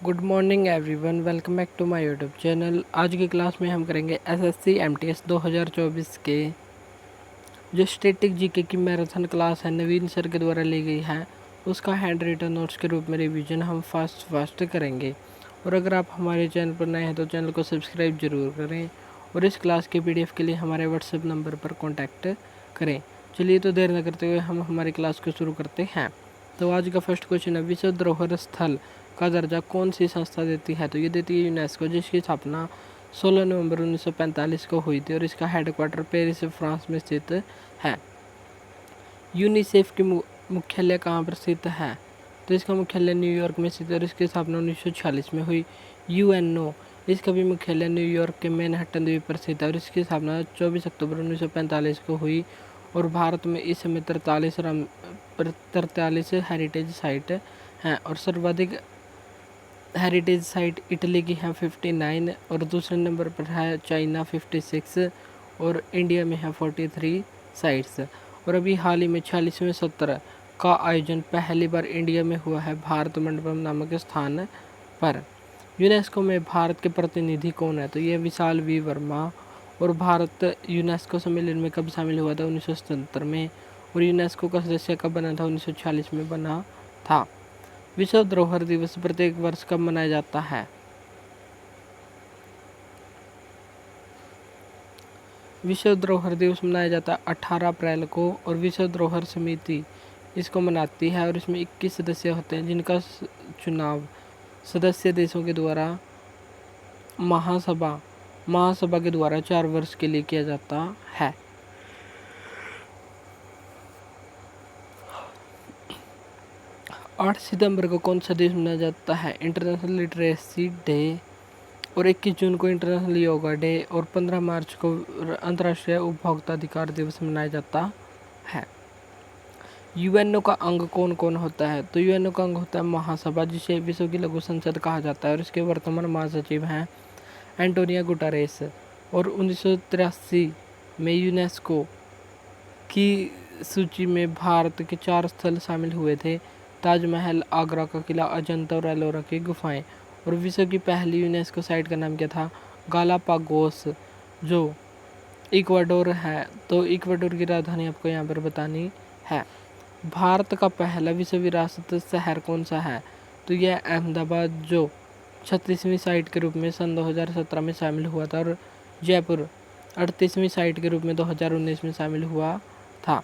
Good morning everyone, welcome back to my YouTube channel. आज की class में हम करेंगे एसएससी एमटीएस 2024 के जो स्टैटिक जीके की मैराथन क्लास है, नवीन सर के द्वारा ली गई है, उसका हैंड रिटन नोट्स के रूप में रिवीजन हम फास्ट करेंगे। और अगर आप हमारे चैनल पर नए हैं तो चैनल को सब्सक्राइब जरूर करें और इस क्लास के पीडीएफ के लिए हमारे व्हाट्सएप नंबर पर कॉन्टैक्ट करें। चलिए तो देर न करते हुए हम हमारी क्लास को शुरू करते हैं। तो आज का फर्स्ट क्वेश्चन है, विश्व धरोहर स्थल का दर्जा कौन सी संस्था देती है? तो ये देती है यूनेस्को, जिसकी स्थापना 16 नवंबर 1945 को हुई थी और इसका हेडक्वार्टर पेरिस फ्रांस में स्थित है। यूनिसेफ की मुख्यालय कहाँ पर स्थित है? तो इसका मुख्यालय न्यूयॉर्क में स्थित है और इसकी स्थापना 1946 में हुई। यूएनओ, इसका भी मुख्यालय न्यूयॉर्क के मैनहट्टन द्वीप पर स्थित है और इसकी स्थापना 24 अक्टूबर 1945 को हुई। और भारत में इस समय 43 हेरिटेज साइट हैं और सर्वाधिक हेरिटेज साइट इटली की है 59 और दूसरे नंबर पर है चाइना 56 और इंडिया में है 43 साइट्स। और अभी हाल ही में 46वें सत्र का आयोजन पहली बार इंडिया में हुआ है, भारत मंडपम नामक स्थान पर। यूनेस्को में भारत के प्रतिनिधि कौन है? तो ये विशाल वी वर्मा। और भारत यूनेस्को सम्मेलन में कब शामिल हुआ था? 1977 में। और यूनेस्को का सदस्य कब बना था? 1946 में बना था। विश्व धरोहर दिवस प्रत्येक वर्ष कब मनाया जाता है? विश्व धरोहर दिवस मनाया जाता है 18 अप्रैल को और विश्व धरोहर समिति इसको मनाती है और इसमें 21 सदस्य होते हैं, जिनका चुनाव सदस्य देशों के द्वारा महासभा के द्वारा 4 वर्ष के लिए किया जाता है। 8 सितंबर को कौन सा दिवस मनाया जाता है? International literacy day. और 21 जून को इंटरनेशनल योगा डे और 15 मार्च को अंतर्राष्ट्रीय उपभोक्ता अधिकार दिवस मनाया जाता है। यूएनओ का अंग कौन कौन होता है? तो यूएनओ का अंग होता है महासभा, जिसे विश्व की लघु संसद कहा जाता है और इसके वर्तमान महासचिव हैं एंटोनियो गुटेरेस। और 1983 में यूनेस्को की सूची में भारत के 4 स्थल शामिल हुए थे: ताजमहल, आगरा का किला, अजंता और एलोरा की गुफाएं। और विश्व की पहली यूनेस्को साइट का नाम क्या था? गालापागोस, जो इक्वाडोर है। तो इक्वाडोर की राजधानी आपको यहाँ पर बतानी है। भारत का पहला विश्व विरासत शहर कौन सा है? तो यह अहमदाबाद, जो 36वीं साइट के रूप में सन 2017 में शामिल हुआ था। और जयपुर 38वीं साइट के रूप में 2019 में शामिल हुआ था।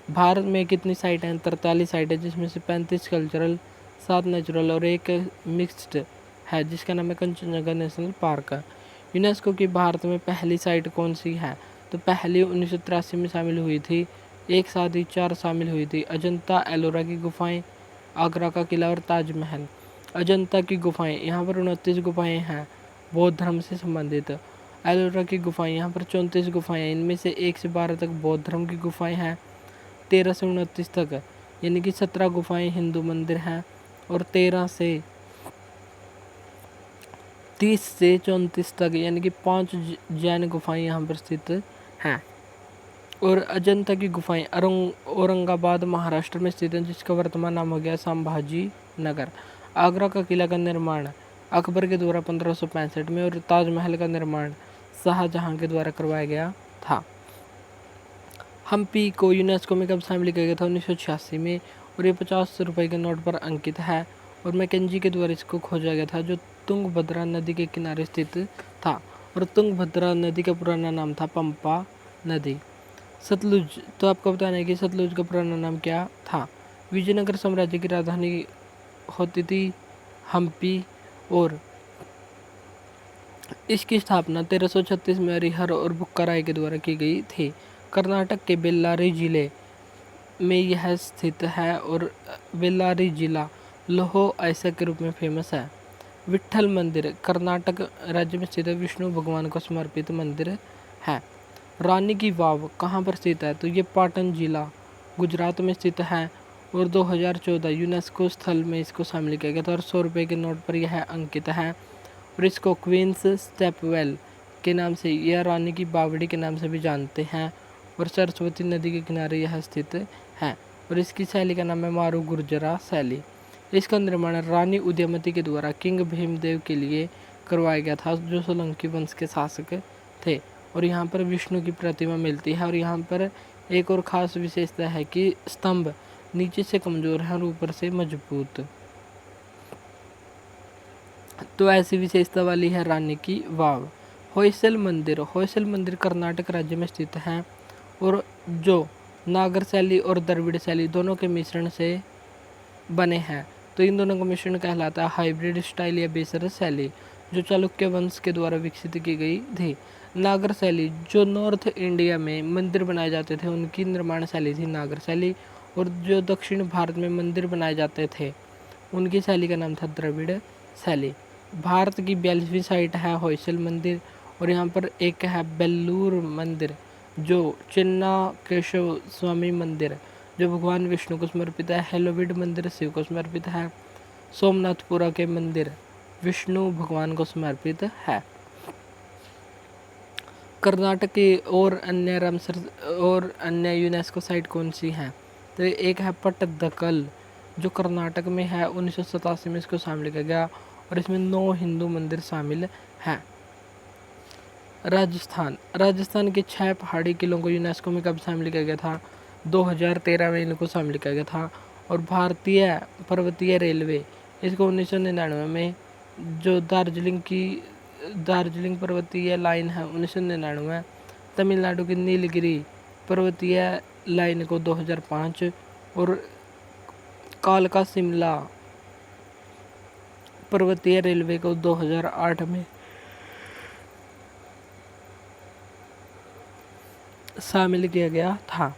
भारत में कितनी साइट हैं? 43 साइट है, जिसमें से 35 कल्चरल, 7 नेचुरल और एक मिक्स्ड है, जिसका नाम है कंचनजंगा नेशनल पार्क। यूनेस्को की भारत में पहली साइट कौन सी है? तो पहली 1983 में शामिल हुई थी, एक साथ ही 4 शामिल हुई थी: अजंता, एलोरा की गुफाएं, आगरा का किला और ताजमहल। अजंता की गुफाएं, यहाँ पर 29 गुफाएं हैं बौद्ध धर्म से संबंधित। एलोरा की गुफाएं, यहाँ पर 34 गुफाएं हैं, इनमें से 1 से 12 तक बौद्ध धर्म की गुफाएं हैं, 13 से 29 तक यानी कि 17 गुफाएं हिंदू मंदिर हैं और 13 से 30 से 34 तक यानी कि 5 जैन गुफाएं यहाँ पर स्थित हैं। और अजंता की गुफाएं औरंगाबाद महाराष्ट्र में स्थित हैं, जिसका वर्तमान नाम हो गया संभाजी नगर। आगरा का किला का निर्माण अकबर के द्वारा 1565 में और ताजमहल का निर्माण शाहजहां के द्वारा करवाया गया था। हम्पी को यूनेस्को में कब शामिल किया गया था? 1986 में। और ये 50 रुपये के नोट पर अंकित है और मैकेंजी के द्वारा इसको खोजा गया था, जो तुंगभद्रा नदी के किनारे स्थित था। और तुंगभद्रा नदी का पुराना नाम था पंपा नदी। सतलुज, तो आपको बताना है कि सतलुज का पुराना नाम क्या था? विजयनगर साम्राज्य की राजधानी होती थी हम्पी और इसकी स्थापना 1336 में हरिहर और बुक्काराय के द्वारा की गई थी। कर्नाटक के बेल्लारी जिले में यह स्थित है और बेल्लारी जिला लोहो ऐसा के रूप में फेमस है। विट्ठल मंदिर कर्नाटक राज्य में स्थित विष्णु भगवान को समर्पित मंदिर है। रानी की वाव कहाँ पर स्थित है? तो ये पाटन जिला गुजरात में स्थित है और 2014 यूनेस्को स्थल में इसको शामिल किया गया था और 100 रुपये के नोट पर यह अंकित है। और इसको क्वींस स्टेपवेल के नाम से या रानी की बावड़ी के नाम से भी जानते हैं। और सरस्वती नदी के किनारे यह स्थित है और इसकी शैली का नाम है मारू गुर्जरा शैली। इसका निर्माण रानी उदयमती के द्वारा किंग भीमदेव के लिए करवाया गया था, जो सोलंकी वंश के शासक थे। और यहाँ पर विष्णु की प्रतिमा मिलती है। और यहाँ पर एक और ख़ास विशेषता है कि स्तंभ नीचे से कमज़ोर है और ऊपर से मजबूत। तो ऐसी विशेषता वाली है रानी की वाव। होयसल मंदिर कर्नाटक राज्य में स्थित है और जो नागर शैली और द्रविड़ शैली दोनों के मिश्रण से बने हैं। तो इन दोनों का मिश्रण कहलाता है हाइब्रिड स्टाइल या बेसर शैली, जो चालुक्य वंश के द्वारा विकसित की गई थी। नागर शैली, जो नॉर्थ इंडिया में मंदिर बनाए जाते थे उनकी निर्माण शैली थी नागर शैली, और जो दक्षिण भारत में मंदिर बनाए जाते थे उनकी शैली का नाम था द्रविड़ शैली। भारत की 42वीं साइट है होयसल मंदिर। और यहाँ पर एक है बेल्लूर मंदिर, जो चिन्ना केशव स्वामी मंदिर, जो भगवान विष्णु को समर्पित है। हेलोविड मंदिर शिव को समर्पित है। सोमनाथपुरा के मंदिर विष्णु भगवान को समर्पित है। कर्नाटक की और अन्य रामसर और अन्य यूनेस्को साइट कौन सी हैं? तो एक है पट्टदकल, जो कर्नाटक में है। 1987 में इसको शामिल किया गया और इसमें 9 हिंदू मंदिर शामिल हैं। राजस्थान के 6 पहाड़ी किलों को यूनेस्को में कब शामिल किया गया था? 2013 में इनको शामिल किया गया था। और भारतीय पर्वतीय रेलवे इसको 1999 में, जो दार्जिलिंग पर्वतीय लाइन है 1999, तमिलनाडु की नीलगिरी पर्वतीय लाइन को 2005 और कालका शिमला पर्वतीय रेलवे को 2008 में शामिल किया गया था।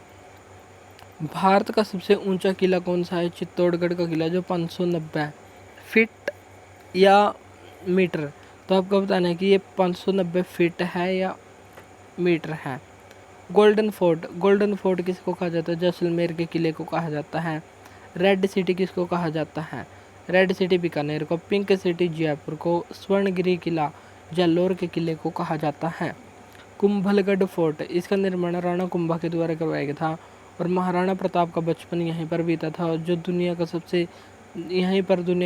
भारत का सबसे ऊंचा किला कौन सा है? चित्तौड़गढ़ का किला, जो 590 फीट या मीटर। तो आपको बताना है कि ये 590 फीट है या मीटर है। गोल्डन फोर्ट किसको कहा जाता है? जैसलमेर के किले को कहा जाता है। रेड सिटी किसको कहा जाता है? रेड सिटी बीकानेर को। पिंक सिटी जयपुर को। स्वर्णगिरी किला जालोर के किले को कहा जाता है। कुंभलगढ़ फोर्ट, इसका निर्माण राणा कुंभा के द्वारा करवाया गया था और महाराणा प्रताप का बचपन यहीं पर बीता था। और जो दुनिया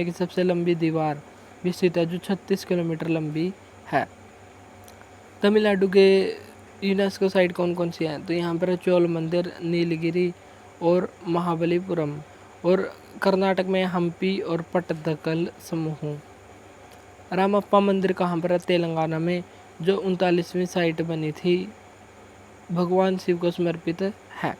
की सबसे लंबी दीवार भी स्थित है, जो 36 किलोमीटर लंबी है। तमिलनाडु के यूनेस्को साइट कौन कौन सी हैं? तो यहाँ पर चोल मंदिर, नीलगिरी और महाबलीपुरम। और कर्नाटक में हम्पी और पट्टदकल समूह। रामप्पा मंदिर कहाँ पर है? तेलंगाना में, जो 39वीं साइट बनी थी, भगवान शिव को समर्पित है।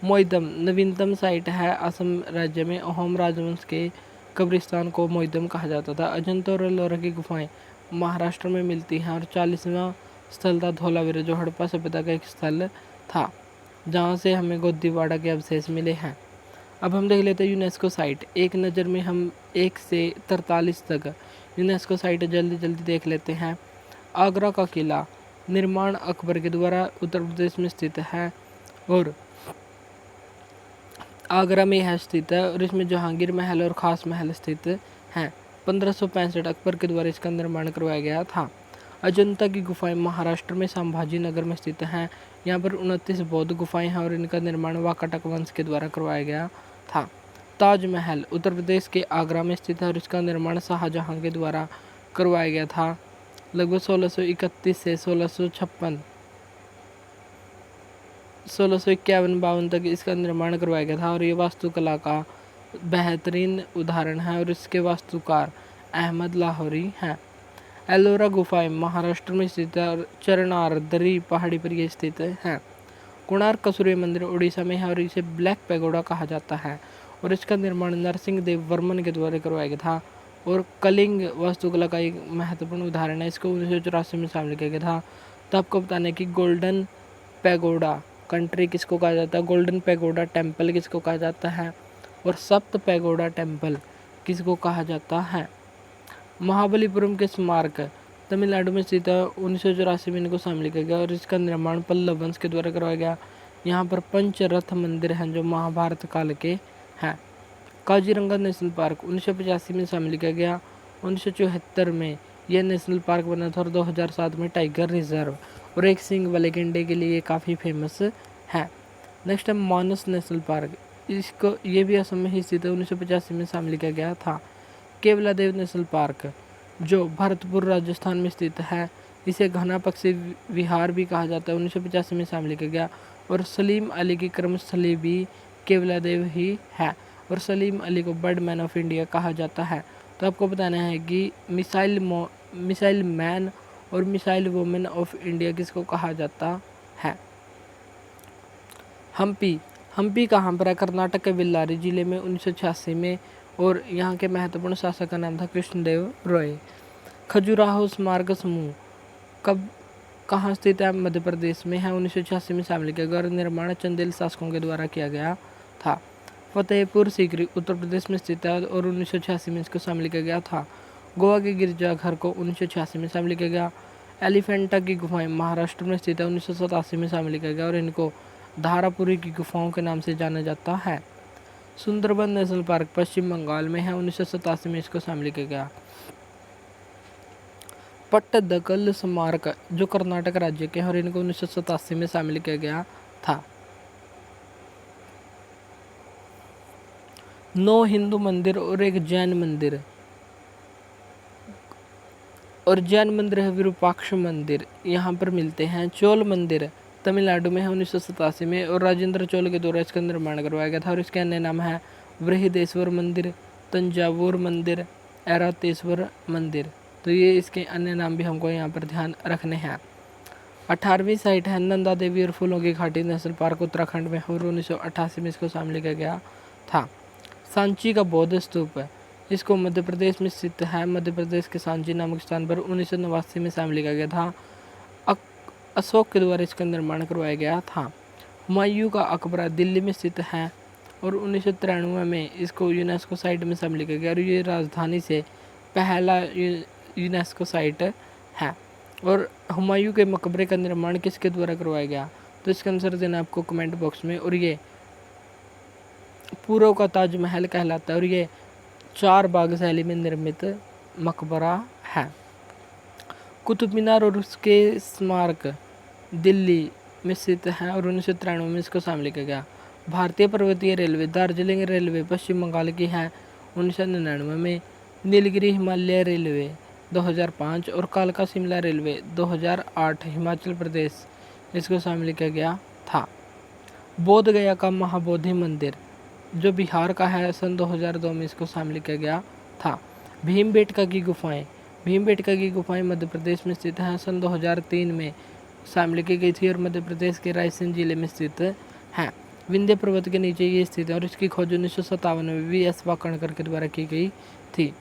मोइदम नवीनतम साइट है असम राज्य में। अहोम राजवंश के कब्रिस्तान को मोइदम कहा जाता था। अजंता और एलोरा की गुफाएं महाराष्ट्र में मिलती हैं। और 40वां स्थल था धौलावीरा, जो हड़प्पा सभ्यता का एक स्थल था, जहाँ से हमें गोदीवाड़ा के अवशेष मिले हैं। अब हम देख लेते हैं यूनेस्को साइट। एक नज़र में हम 1 से 43 तक यूनेस्को साइट जल्दी देख लेते हैं। आगरा का किला निर्माण अकबर के द्वारा उत्तर प्रदेश में स्थित है और आगरा में यह स्थित है। और इसमें जहांगीर महल और खास महल स्थित हैं। 1565 अकबर के द्वारा इसका निर्माण करवाया गया था। अजंता की गुफाएं महाराष्ट्र में संभाजी नगर में स्थित हैं। यहाँ पर 29 बौद्ध गुफाएं हैं और इनका निर्माण वाकाटक वंश के द्वारा करवाया गया था। ताजमहल उत्तर प्रदेश के आगरा में स्थित है और इसका निर्माण शाहजहां के द्वारा करवाया गया था। लगभग 1631 से 1651-52 तक इसका निर्माण करवाया गया था। और ये वास्तुकला का बेहतरीन उदाहरण है और इसके वास्तुकार अहमद लाहौरी हैं। एलोरा गुफाएं महाराष्ट्र में स्थित है और चरणारदरी पहाड़ी पर ये स्थित है। कोणार्क का सूर्य मंदिर उड़ीसा में है और इसे ब्लैक पैगोडा कहा जाता है और इसका निर्माण नरसिंह देव वर्मन के द्वारा करवाया गया था। और कलिंग वास्तुकला का एक महत्वपूर्ण उदाहरण है, इसको 1984 में शामिल किया गया था। तो आपको बताना है कि गोल्डन पैगोडा कंट्री किसको कहा जाता है, गोल्डन पैगोडा टेम्पल किसको कहा जाता है और सप्त पैगोडा टेम्पल किसको कहा जाता है। महाबलीपुरम के स्मारक तमिलनाडु में स्थित है। 1984 में इनको शामिल किया गया और इसका निर्माण पल्लव वंश के द्वारा करवाया गया। यहाँ पर पंचरथ मंदिर हैं जो महाभारत काल के हैं। काजीरंगा नेशनल पार्क 1985 में शामिल किया गया। 1974 में यह नेशनल पार्क बना था और 2007 में टाइगर रिजर्व और एक सींग वाले गैंडे के लिए काफ़ी फेमस है। नेक्स्ट है मानस नेशनल पार्क। इसको ये भी असम में ही स्थित है, 1985 में शामिल किया गया था। केवलादेव नेशनल पार्क जो भरतपुर राजस्थान में स्थित है, इसे घना पक्षी विहार भी कहा जाता है, 1985 में शामिल किया गया। और सलीम अली की कर्मस्थली भी केवलादेव ही है, और सलीम अली को बर्ड मैन ऑफ इंडिया कहा जाता है। तो आपको बताना है कि मिसाइल मैन और मिसाइल वुमेन ऑफ इंडिया किसको कहा जाता है। हम्पी कहाँ पर है? कर्नाटक के बेल्लारी जिले में, 1986 में, और यहाँ के महत्वपूर्ण शासक का नाम था कृष्णदेव राय। खजुराहो स्मारक समूह कहाँ स्थित है? मध्य प्रदेश में है, 1986 में शामिल किया गया और निर्माण चंदेल शासकों के द्वारा किया गया था। फतेहपुर सीकरी उत्तर प्रदेश में स्थित है और 1986 में इसको शामिल किया गया था। गोवा के गिरजाघर को 1986 में शामिल किया गया। एलिफेंटा की गुफाएं महाराष्ट्र में स्थित है, 1987 में शामिल किया गया और इनको धारापुरी की गुफाओं के नाम से जाना जाता है। सुंदरबन नेशनल पार्क पश्चिम बंगाल में है, 1987 में इसको शामिल किया गया। पट्टदकल स्मारक जो कर्नाटक राज्य के हैं और इनको 1987 में शामिल किया गया था। 9 हिंदू मंदिर और एक जैन मंदिर, और जैन मंदिर है विरूपाक्ष मंदिर, यहाँ पर मिलते हैं। चोल मंदिर तमिलनाडु में है, 1987 में, और राजेंद्र चोल के द्वारा इसका निर्माण करवाया गया था और इसके अन्य नाम है बृहदेश्वर मंदिर, तंजावुर मंदिर, ऐरातेश्वर मंदिर। तो ये इसके अन्य नाम भी हमको यहाँ पर ध्यान रखने हैं। 18वीं साइट है नंदा देवी और फूलों की घाटी नेशनल पार्क उत्तराखंड में, और 1988 में इसको शामिल किया गया था। सांची का बौद्ध स्तूप है, इसको मध्य प्रदेश में स्थित है, मध्य प्रदेश के सांची नामक स्थान पर 1989 में शामिल किया गया था। अशोक के द्वारा इसका निर्माण करवाया गया था। हुमायूं का मकबरा दिल्ली में स्थित है और 1993 में इसको यूनेस्को साइट में शामिल किया गया और ये राजधानी से पहला यूनेस्को साइट है। और हुमायूं के मकबरे का निर्माण किसके द्वारा करवाया गया? तो इसका आंसर देना आपको कमेंट बॉक्स में। और ये पूर्व का ताजमहल कहलाता है और ये 4 बाग शैली में निर्मित मकबरा है। कुतुब मीनार और उसके स्मारक दिल्ली में स्थित है और 1993 में इसको शामिल किया गया। भारतीय पर्वतीय रेलवे दार्जिलिंग रेलवे पश्चिम बंगाल की है, 1999 में। नीलगिरी हिमालय रेलवे 2005 और कालका शिमला रेलवे 2008 हिमाचल प्रदेश इसको शामिल किया गया था। बोध गया का महाबोधि मंदिर जो बिहार का है, सन 2002 में इसको शामिल किया गया था। भीमबेटका की गुफाएं मध्य प्रदेश में स्थित हैं, सन 2003 में शामिल की गई थी और मध्य प्रदेश के रायसेन जिले में स्थित है। विंध्य पर्वत के नीचे ये स्थित है और इसकी खोज 1957 में वी.एस. वाकणकर के द्वारा की गई थी।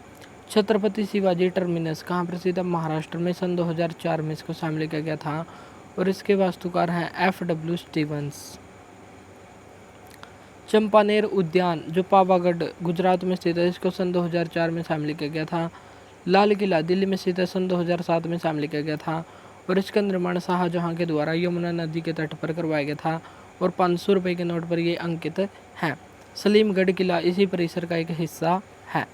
छत्रपति शिवाजी टर्मिनस कहाँ पर स्थित है? महाराष्ट्र में, सन 2004 में इसको शामिल किया गया था और इसके वास्तुकार हैं F.W. स्टीवंस। चंपानेर उद्यान जो पावागढ़ गुजरात में स्थित है, इसको सन 2004 में शामिल किया गया था। लाल किला दिल्ली में स्थित है, सन 2007 में शामिल किया गया था और इसका निर्माण शाहजहां के द्वारा यमुना नदी के तट पर करवाया गया था और 500 रुपये के नोट पर यह अंकित है। सलीमगढ़ किला इसी परिसर का एक हिस्सा है।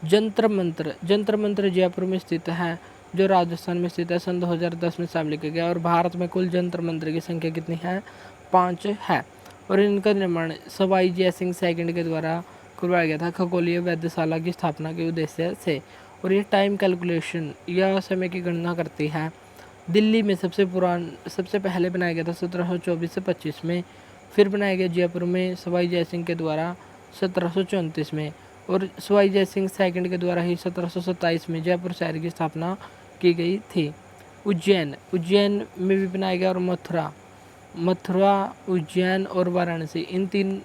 जंतर मंत्र जयपुर में स्थित है जो राजस्थान में स्थित है, सन 2010 में शामिल किया गया और भारत में कुल जंतर मंत्र की संख्या कितनी है? 5 है और इनका निर्माण सवाई जय सिंह सेकंड के द्वारा करवाया गया था खगोलीय वेधशाला की स्थापना के उद्देश्य से। और ये टाइम कैलकुलेशन या समय की गणना करती है। दिल्ली में सबसे पहले बनाया गया था 1724 से 25 में, फिर बनाया गया जयपुर में सवाई जय सिंह के द्वारा 1734 में और सवाई जय सिंह सेकंड के द्वारा ही 1727 में जयपुर शहर की स्थापना की गई थी। उज्जैन में भी बनाया गया और मथुरा, उज्जैन और वाराणसी इन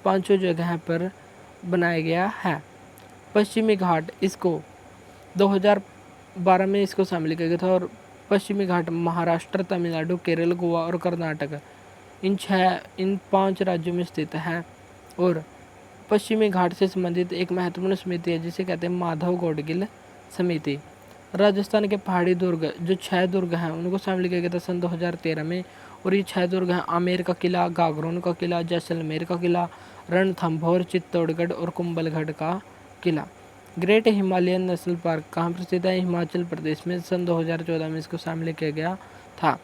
पांचों जगह पर बनाया गया है। पश्चिमी घाट इसको 2012 में इसको शामिल किया गया था और पश्चिमी घाट महाराष्ट्र, तमिलनाडु, केरल, गोवा और कर्नाटक इन 5 राज्यों में स्थित है। और पश्चिमी घाट से संबंधित एक महत्वपूर्ण समिति है जिसे कहते हैं माधव गौडगिल समिति। राजस्थान के पहाड़ी दुर्ग जो 6 दुर्ग हैं उनको शामिल किया गया था सन 2013 में और ये 6 दुर्ग हैं आमेर का किला, गागरोन का किला, जैसलमेर का किला, रणथंभौर, चित्तौड़गढ़ और कुंभलगढ़ का किला। ग्रेट हिमालयन नेशनल पार्क कहाँ पर स्थित है? हिमाचल प्रदेश में, सन 2014 में इसको शामिल किया गया था।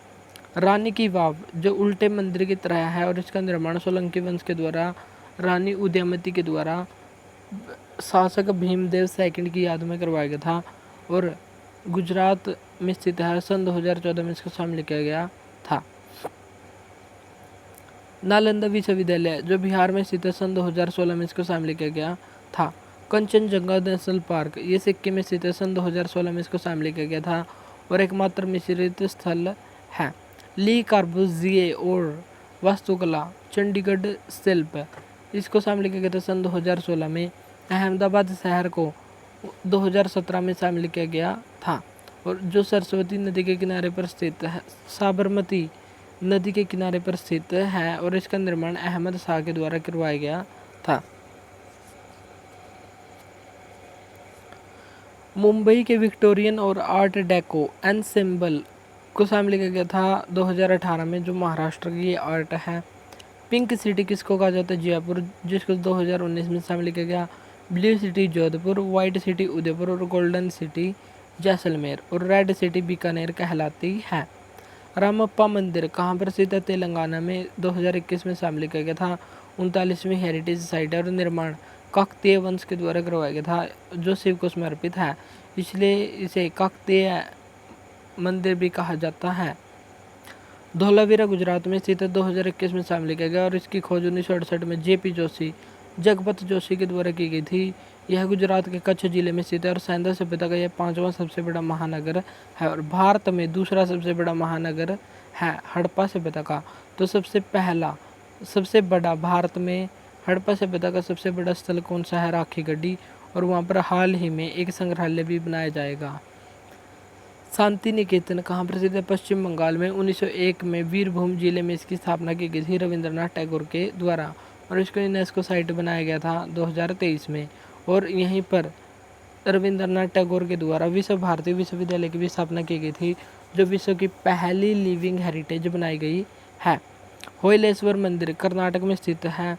रानी की वाव जो उल्टे मंदिर की तरह है और इसका निर्माण सोलंकी वंश के द्वारा रानी उदयमती के द्वारा शासक भीमदेव सेकंड की याद में करवाया गया था और गुजरात में स्थित है। सन 2014 में इसको शामिल किया गया था। नालंदा विश्वविद्यालय जो बिहार में स्थित है, सन 2016 में इसको शामिल किया गया था। कंचनजंगा नेशनल पार्क ये सिक्किम में स्थित है, सन 2016 में इसको शामिल किया गया था और एकमात्र मिश्रित स्थल है। ली कार्बूजिए और वास्तुकला चंडीगढ़ शिल्प इसको शामिल किया गया था सन 2016 में। अहमदाबाद शहर को 2017 में शामिल किया गया था और जो सरस्वती नदी के किनारे पर स्थित है, साबरमती नदी के किनारे पर स्थित है और इसका निर्माण अहमद शाह के द्वारा करवाया गया था। मुंबई के विक्टोरियन और आर्ट डेको एनसेम्बल को शामिल किया गया था 2018 में, जो महाराष्ट्र की आर्ट है। पिंक सिटी किसको कहा जाता है? जयपुर, जिसको 2019 में शामिल किया गया। Blue city Jodhpur, white city Udaipur और गोल्डन सिटी जैसलमेर और रेड सिटी बीकानेर कहलाती है। रामप्पा मंदिर कहाँ पर स्थित है? तेलंगाना में, 2021 में शामिल किया गया था। 39वीं हेरिटेज साइट है और निर्माण काकतीय वंश के द्वारा करवाया गया था, जो शिव को समर्पित है, इसलिए इसे काकतीय मंदिर भी कहा जाता है। धोलावीरा गुजरात में स्थित है, 2021 में शामिल किया गया और इसकी खोज 1968 में जेपी जोशी जगपत जोशी के द्वारा की गई थी। यह गुजरात के कच्छ जिले में स्थित है और सैंधा सभ्यता का यह 5वां सबसे बड़ा महानगर है और भारत में दूसरा सबसे बड़ा महानगर है हड़प्पा सभ्यता का। तो सबसे बड़ा भारत में हड़प्पा सभ्यता का सबसे बड़ा स्थल कौन सा है? राखी गढ़ी, और वहाँ पर हाल ही में एक संग्रहालय भी बनाया जाएगा। शांति निकेतन कहाँ पर स्थित है? पश्चिम बंगाल में। 1901 में वीरभूम जिले में इसकी स्थापना की गई थी रविंद्रनाथ टैगोर के द्वारा और इसको यूनेस्को साइट बनाया गया था 2023 में। और यहीं पर रविंद्रनाथ टैगोर के द्वारा विश्व भारती विश्वविद्यालय की भी स्थापना की गई थी, जो विश्व की पहली लिविंग हेरिटेज बनाई गई है। होयलेश्वर मंदिर कर्नाटक में स्थित है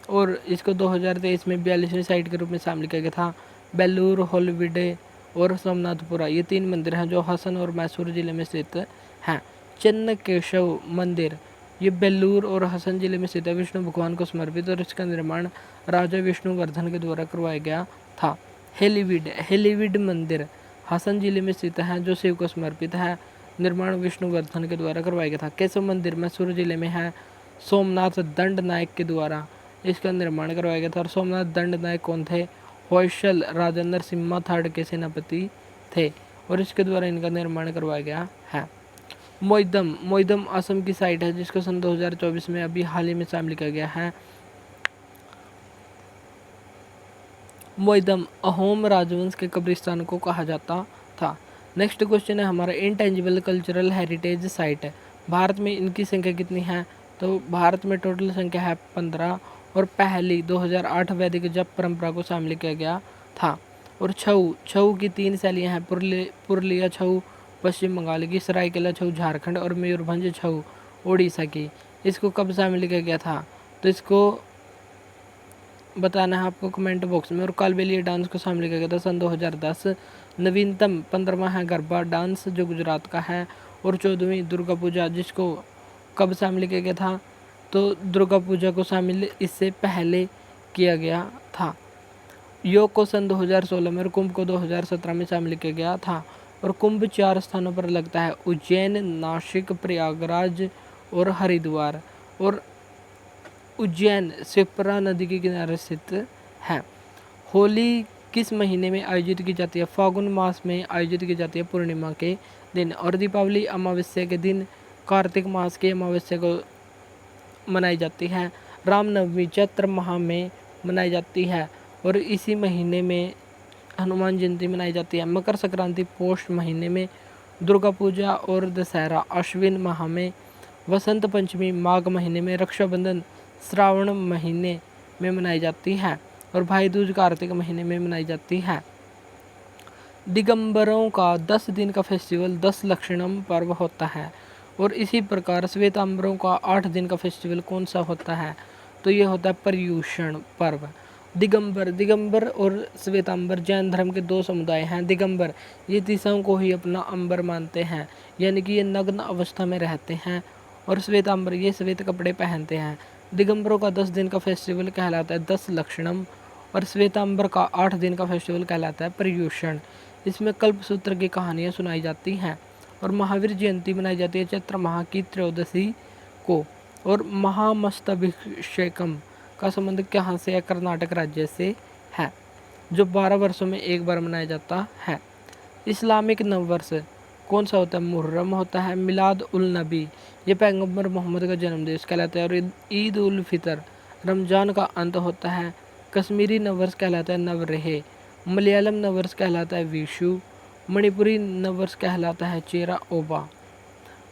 और इसको 2023 में 42वीं साइट के रूप में शामिल किया गया था। बेलूर, होलविडे और सोमनाथपुरा ये 3 मंदिर हैं जो हसन और मैसूर जिले में स्थित हैं। चन्नकेशव मंदिर ये बेलूर और हसन जिले में स्थित है, विष्णु भगवान को समर्पित, और इसका निर्माण राजा विष्णुवर्धन के द्वारा करवाया गया था। हेलीविड मंदिर हसन जिले में स्थित है, जो शिव को समर्पित है, निर्माण विष्णुवर्धन के द्वारा करवाया गया था। केशव मंदिर मैसूर जिले में है, सोमनाथ दंड नायक के द्वारा इसका निर्माण करवाया गया था। और सोमनाथ दंड नायक कौन थे? होयसल राजा नरसिम्हा थर्ड के सेनापति थे और इसके द्वारा इनका निर्माण करवाया गया है। मोइदम असम की साइट है, जिसको सन 2024 में अभी हाल ही में शामिल किया गया है। मोइदम अहोम राजवंश के कब्रिस्तान को कहा जाता था। नेक्स्ट क्वेश्चन है हमारा इंटेंजिबल कल्चरल हेरिटेज साइट है, भारत में इनकी संख्या कितनी है? तो भारत में टोटल संख्या है 15 और पहली 2008 वैदिक जप परंपरा को शामिल किया गया था। और छऊ की 3 शैलियाँ हैं, पुरलिया छऊ पश्चिम बंगाल की, सरायकेला छऊ झारखंड और मयूरभंज छऊ उड़ीसा की। इसको कब शामिल किया गया था? तो इसको बताना है आपको कमेंट बॉक्स में। और कालबेलिया डांस को शामिल किया गया था सन 2010। नवीनतम 15वां है गरबा डांस जो गुजरात का है। और 14वीं दुर्गा पूजा, जिसको कब शामिल किया गया था? तो दुर्गा पूजा को शामिल इससे पहले किया गया था। योग को सन 2016 में और कुंभ को 2017 में शामिल किया गया था। और कुंभ 4 स्थानों पर लगता है, उज्जैन, नासिक, प्रयागराज और हरिद्वार। और उज्जैन शिप्रा नदी के किनारे स्थित है। होली किस महीने में आयोजित की जाती है? फागुन मास में आयोजित की जाती है पूर्णिमा के दिन। और दीपावली अमावस्या के दिन कार्तिक मास की अमावस्या को मनाई जाती है। रामनवमी चैत्र माह में मनाई जाती है और इसी महीने में हनुमान जयंती मनाई जाती है। मकर संक्रांति पौष महीने में, दुर्गा पूजा और दशहरा आश्विन माह में, वसंत पंचमी माघ महीने में, रक्षाबंधन श्रावण महीने में मनाई जाती है और भाई दूज कार्तिक महीने में मनाई जाती है। दिगंबरों का 10 दिन का फेस्टिवल 10 लक्षणम पर्व होता है और इसी प्रकार श्वेतांबरों का 8 दिन का फेस्टिवल कौन सा होता है? तो ये होता है पर्युषण पर्व। दिगंबर और श्वेतांबर जैन धर्म के 2 समुदाय हैं। दिगंबर ये दिशाओं को ही अपना अंबर मानते हैं, यानी कि ये नग्न अवस्था में रहते हैं। और श्वेतांबर ये श्वेत कपड़े पहनते हैं। दिगंबरों का 10 दिन का फेस्टिवल कहलाता है 10 लक्षणम, और श्वेतांबर का 8 दिन का फेस्टिवल कहलाता है पर्युषण। इसमें कल्पसूत्र की कहानियाँ सुनाई जाती हैं। और महावीर जयंती मनाई जाती है चैत्र माह की त्रयोदशी को। और महामस्तभिषेकम का संबंध कहाँ से है? कर्नाटक राज्य से है, जो 12 वर्षों में एक बार मनाया जाता है। इस्लामिक नववर्ष कौन सा होता है? मुहर्रम होता है। मिलाद उल नबी ये पैगंबर मोहम्मद का जन्मदिवस कहलाता है। और ईद उल फितर रमज़ान का अंत होता है। कश्मीरी नववर्ष कहलाता है नवरेह। मलयालम नववर्ष कहलाता है विशु। मणिपुरी नववर्ष कहलाता है चेरा ओबा।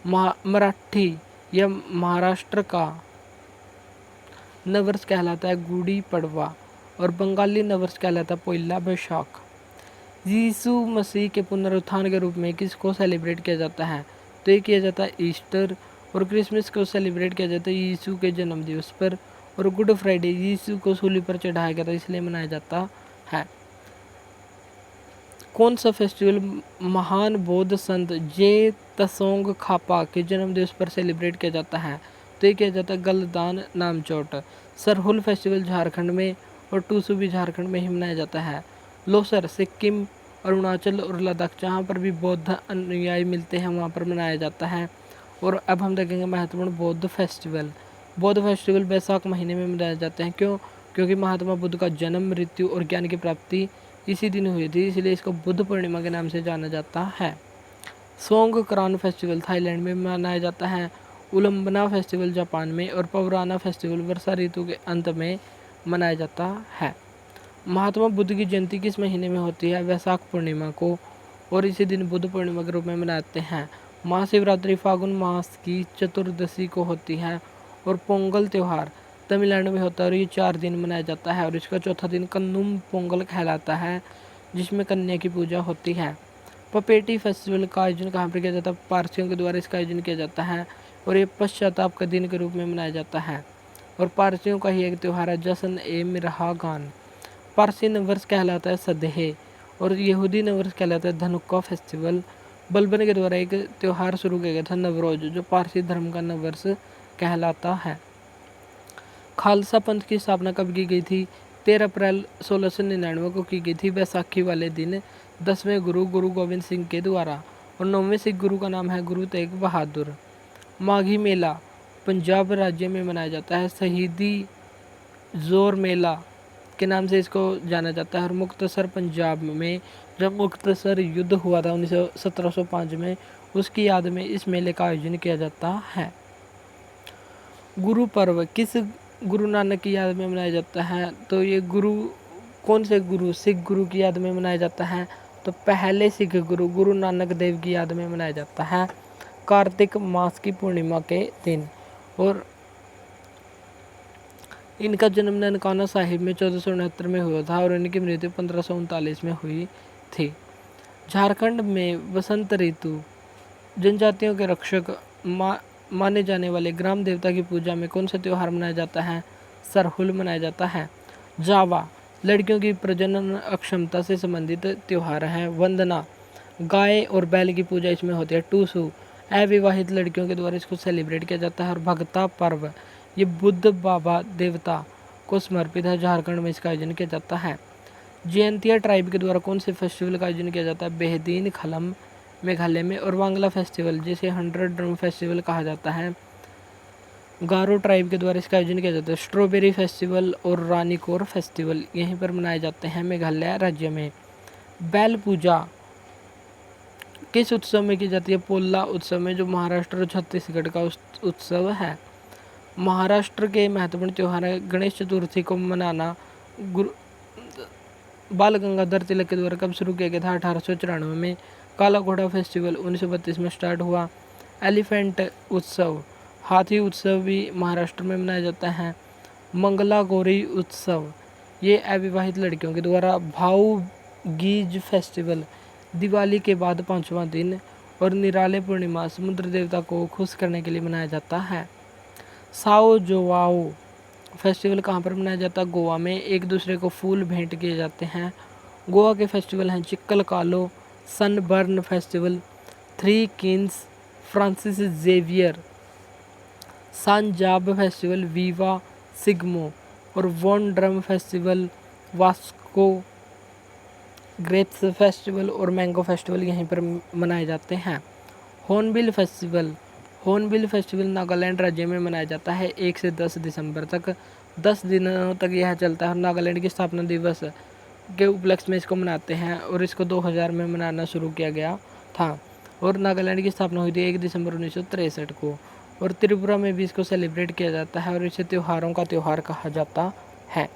मराठी या महाराष्ट्र का नववर्ष कहलाता है गुड़ी पड़वा। और बंगाली नववर्ष कहलाता है पोइला बैशाख। यीशु मसीह के पुनरुत्थान के रूप में किसको सेलिब्रेट किया जाता है? तो ये किया जाता है ईस्टर। और क्रिसमस को सेलिब्रेट किया जाता है यीशु के जन्म दिवस पर। और गुड फ्राइडे यीशु को सूली पर चढ़ाया गया था इसलिए मनाया जाता है। कौन सा फेस्टिवल महान बौद्ध संत जे तसोंग खापा के जन्म दिवस पर सेलिब्रेट किया जाता है? तो ये किया जाता है गलदान नामचोट। सरहुल फेस्टिवल झारखंड में और टूसू भी झारखंड में ही मनाया जाता है। लोसर सिक्किम, अरुणाचल और लद्दाख जहाँ पर भी बौद्ध अनुयायी मिलते हैं वहाँ पर मनाया जाता है। और अब हम देखेंगे महत्वपूर्ण बौद्ध फेस्टिवल। बौद्ध फेस्टिवल बैसाख महीने में मनाए जाते हैं। क्यों? क्योंकि महात्मा बुद्ध का जन्म, मृत्यु और ज्ञान की प्राप्ति इसी दिन हुई थी, इसलिए इसको बुद्ध पूर्णिमा के नाम से जाना जाता है। सोंगक्रान फेस्टिवल थाईलैंड में मनाया जाता है। उलंबना फेस्टिवल जापान में। और पवराना फेस्टिवल वर्षा ऋतु के अंत में मनाया जाता है। महात्मा बुद्ध की जयंती किस महीने में होती है? वैशाख पूर्णिमा को। और इसी दिन बुद्ध पूर्णिमा के रूप में मनाते हैं। महाशिवरात्रि फागुन मास की चतुर्दशी को होती है। और पोंगल त्यौहार तमिलनाडु में होता है और ये 4 दिन मनाया जाता है। और इसका चौथा दिन कन्नुम पोंगल कहलाता है, जिसमें कन्या की पूजा होती है। पपेटी फेस्टिवल का आयोजन कहाँ पर किया जाता है? पारसियों के द्वारा इसका आयोजन किया जाता है। और ये पश्चाताप का दिन के रूप में मनाया जाता है। और पारसियों का ही एक त्यौहार है जश्न ए मिरहागान। पारसी नववर्ष कहलाता है सदेह। और यहूदी नववर्ष कहलाता है धनुक्का फेस्टिवल। बलबन के द्वारा एक त्यौहार शुरू किया गया था नवरोज, जो पारसी धर्म का नववर्ष कहलाता है। खालसा पंथ की स्थापना कब की गई थी? 13 अप्रैल 1699 को की गई थी, बैसाखी वाले दिन 10वें गुरु गोविंद सिंह के द्वारा। और 9वें सिख गुरु का नाम है गुरु तेग बहादुर। माघी मेला पंजाब राज्य में मनाया जाता है। शहीदी जोर मेला के नाम से इसको जाना जाता है। और मुक्तसर पंजाब में जब मुक्तसर युद्ध हुआ था 1705 में, उसकी याद में इस मेले का आयोजन किया जाता है। गुरु पर्व किस गुरु नानक की याद में मनाया जाता है? तो ये गुरु कौन से गुरु? सिख गुरु की याद में मनाया जाता है। तो पहले सिख गुरु गुरु नानक देव की याद में मनाया जाता है कार्तिक मास की पूर्णिमा के दिन। और इनका जन्म ननकाना साहिब में 1469 में हुआ था और इनकी मृत्यु 1539 में हुई थी। झारखंड में वसंत ऋतु जनजातियों के रक्षक माने जाने वाले ग्राम देवता की पूजा में कौन सा त्यौहार मनाया जाता है? सरहुल मनाया जाता है। जावा लड़कियों की प्रजनन अक्षमता से संबंधित त्यौहार है। वंदना गाय और बैल की पूजा इसमें होती है। टूसू अविवाहित लड़कियों के द्वारा इसको सेलिब्रेट किया जाता है। और भगता पर्व ये बुद्ध बाबा देवता को समर्पित है, झारखंड में इसका आयोजन किया जाता है। जयंतिया ट्राइब के द्वारा कौन से फेस्टिवल का आयोजन किया जाता है? बेहदीन खलम मेघालय में। और वांगला फेस्टिवल जिसे 100 ड्रम फेस्टिवल कहा जाता है, गारो ट्राइब के द्वारा इसका आयोजन किया जाता है। स्ट्रॉबेरी फेस्टिवल और रानीकोर फेस्टिवल यहीं पर मनाए जाते हैं मेघालय राज्य में। बैल पूजा किस उत्सव में की जाती है? पोला उत्सव में, जो महाराष्ट्र और छत्तीसगढ़ का उत्सव है। महाराष्ट्र के महत्वपूर्ण त्यौहार है गणेश चतुर्थी को मनाना बाल गंगाधर तिलक के द्वारा कब शुरू किया गया था? 1894 में। काला घोड़ा फेस्टिवल 1932 में स्टार्ट हुआ। एलिफेंट उत्सव हाथी उत्सव भी महाराष्ट्र में मनाया जाता है। मंगला गौरी उत्सव ये अविवाहित लड़कियों के द्वारा। भाऊ गीज फेस्टिवल दिवाली के बाद 5वां दिन। और निराले पूर्णिमा समुद्र देवता को खुश करने के लिए मनाया जाता है। साओ जोवाओ फेस्टिवल कहाँ पर मनाया जाता है? गोवा में। एक दूसरे को फूल भेंट किए जाते हैं। गोवा के फेस्टिवल हैं Chikhal Kalo, Sunburn festival, 3 kings, Francis Xavier, Sanjao festival viva Shigmo और वॉन drum festival, Vasco grapes festival और मैंगो फेस्टिवल यहीं पर मनाए जाते हैं। हॉर्नबिल फेस्टिवल नागालैंड राज्य में मनाया जाता है 1 से 10 दिसंबर तक। 10 दिनों तक यह चलता है और नागालैंड की स्थापना दिवस के उपलक्ष्य में इसको मनाते हैं और इसको 2000 में मनाना शुरू किया गया था और नागालैंड की स्थापना हुई थी 1 दिसंबर 1963 को। और त्रिपुरा में भी इसको सेलिब्रेट किया जाता है और इसे त्योहारों का त्यौहार कहा जाता है।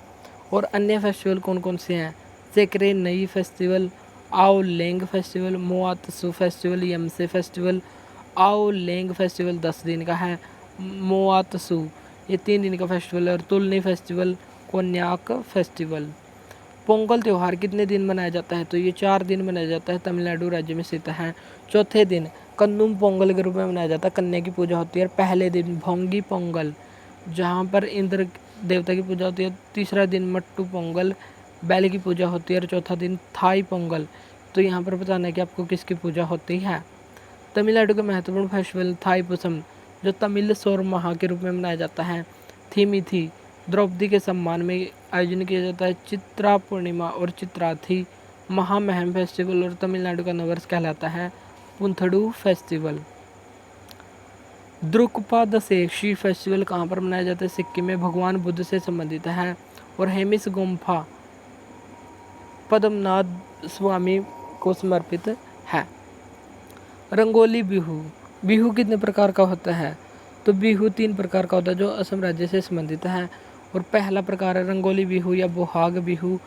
और अन्य फेस्टिवल कौन कौन से हैं? सेक्रे नई फेस्टिवल, आओ लेंग फेस्टिवल, मोआत्सु फेस्टिवल, यमसे फेस्टिवल। आओ लेंग फेस्टिवल 10 दिन का है, मोआत्सु ये 3 दिन का फेस्टिवल है और तुलनी फेस्टिवल, कोन्याक फेस्टिवल। पोंगल त्यौहार कितने दिन मनाया जाता है? तो ये 4 दिन मनाया जाता है, तमिलनाडु राज्य में स्थित है। चौथे दिन कन्नुम पोंगल के रूप में मनाया जाता है, कन्या की पूजा होती है। पहले दिन भोंगी पोंगल जहाँ पर इंद्र देवता की पूजा होती है। तीसरा दिन मट्टू पोंगल बैल की पूजा होती है और चौथा दिन थाई पोंगल। तो यहाँ पर बताना है कि आपको किसकी पूजा होती है। तमिलनाडु का महत्वपूर्ण फेस्टिवल थाईपुसम जो तमिल सौर माह के रूप में मनाया जाता है। थीमिथी द्रौपदी के सम्मान में आयोजन किया जाता है। चित्रा पूर्णिमा और चित्राथी महामहम फेस्टिवल और तमिलनाडु का नववर्ष कहलाता है पुंथडू फेस्टिवल। द्रुकपा दशेक्षी फेस्टिवल कहाँ पर मनाया जाता है? सिक्किम में, भगवान बुद्ध से संबंधित है। और हेमिस गुम्फा पद्मनाभ स्वामी को समर्पित है। रंगोली बिहू, बिहू कितने प्रकार का होता है? तो बिहू 3 प्रकार का होता है जो असम राज्य से संबंधित है। और पहला प्रकार है रंगोली बिहू या बोहाग बिहू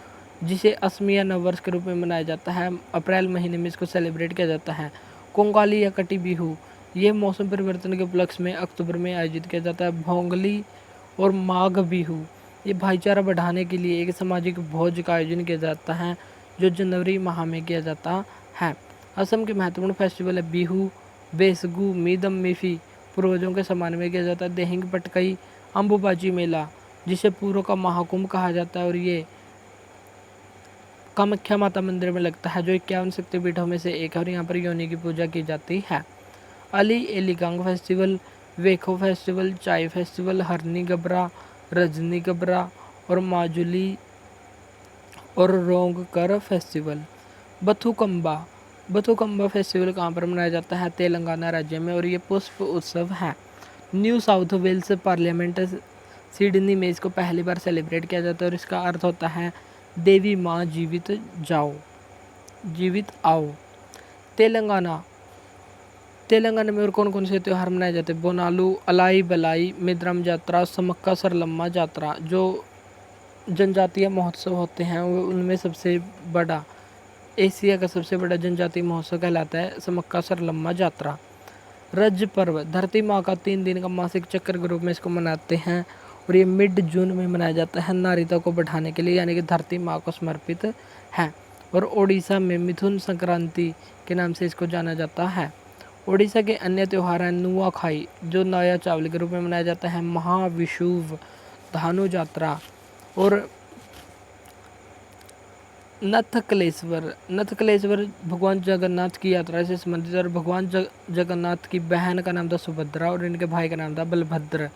जिसे असमिया नववर्ष के रूप में मनाया जाता है। अप्रैल महीने में इसको सेलिब्रेट किया जाता है। कोंगाली या कटी बिहू ये मौसम परिवर्तन के उपलक्ष्य में अक्टूबर में आयोजित किया जाता है। भोंगली और माघ बिहू ये भाईचारा बढ़ाने के लिए एक सामाजिक भोज का आयोजन किया जाता है जो जनवरी माह में किया जाता है। असम के महत्वपूर्ण फेस्टिवल है बिहू, बेसगू, मीदम मिफी पूर्वजों के सम्मान में किया जाता है। देहिंग पटकई, अम्बुबाची मेला जिसे पूर्व का महाकुंभ कहा जाता है और ये कामाख्या माता मंदिर में लगता है जो 51 शक्तिपीठों में से एक है और यहाँ पर योनि की पूजा की जाती है। अली एलिगांग फेस्टिवल, वेखो फेस्टिवल, चाय फेस्टिवल, हरनी गबरा, रजनी गबरा और माजुली और रोंगकर फेस्टिवल। बथुकम्बा फेस्टिवल कहाँ पर मनाया जाता है? तेलंगाना राज्य में और ये पुष्प उत्सव है। New South Wales parliament Sydney में इसको पहली बार सेलिब्रेट किया जाता है और इसका अर्थ होता है देवी माँ जीवित आओ। तेलंगाना में और कौन कौन से त्यौहार मनाए जाते हैं? बोनालू, अलाई बलाई, मिद्रम जात्रा, समक्का सरलम्मा जात्रा जो जनजातीय महोत्सव होते हैं वो उनमें सबसे बड़ा एशिया का सबसे बड़ा जनजातीय महोत्सव कहलाता है समक्का सरलम्मा जात्रा। रज पर्व धरती माँ का 3 दिन का मासिक चक्र के रूप में इसको मनाते हैं और ये मिड जून में मनाया जाता है नारीता को बढ़ाने के लिए यानी कि धरती माँ को समर्पित है। और ओडिशा में मिथुन संक्रांति के नाम से इसको जाना जाता है। ओडिशा के अन्य त्यौहार हैं नुआखाई जो नया चावल के रूप में मनाया जाता है, महाविषुव, धानु यात्रा और नथकलेश्वर भगवान जगन्नाथ की यात्रा से संबंधित और भगवान जगन्नाथ की बहन का नाम था सुभद्रा और इनके भाई का नाम था बलभद्र।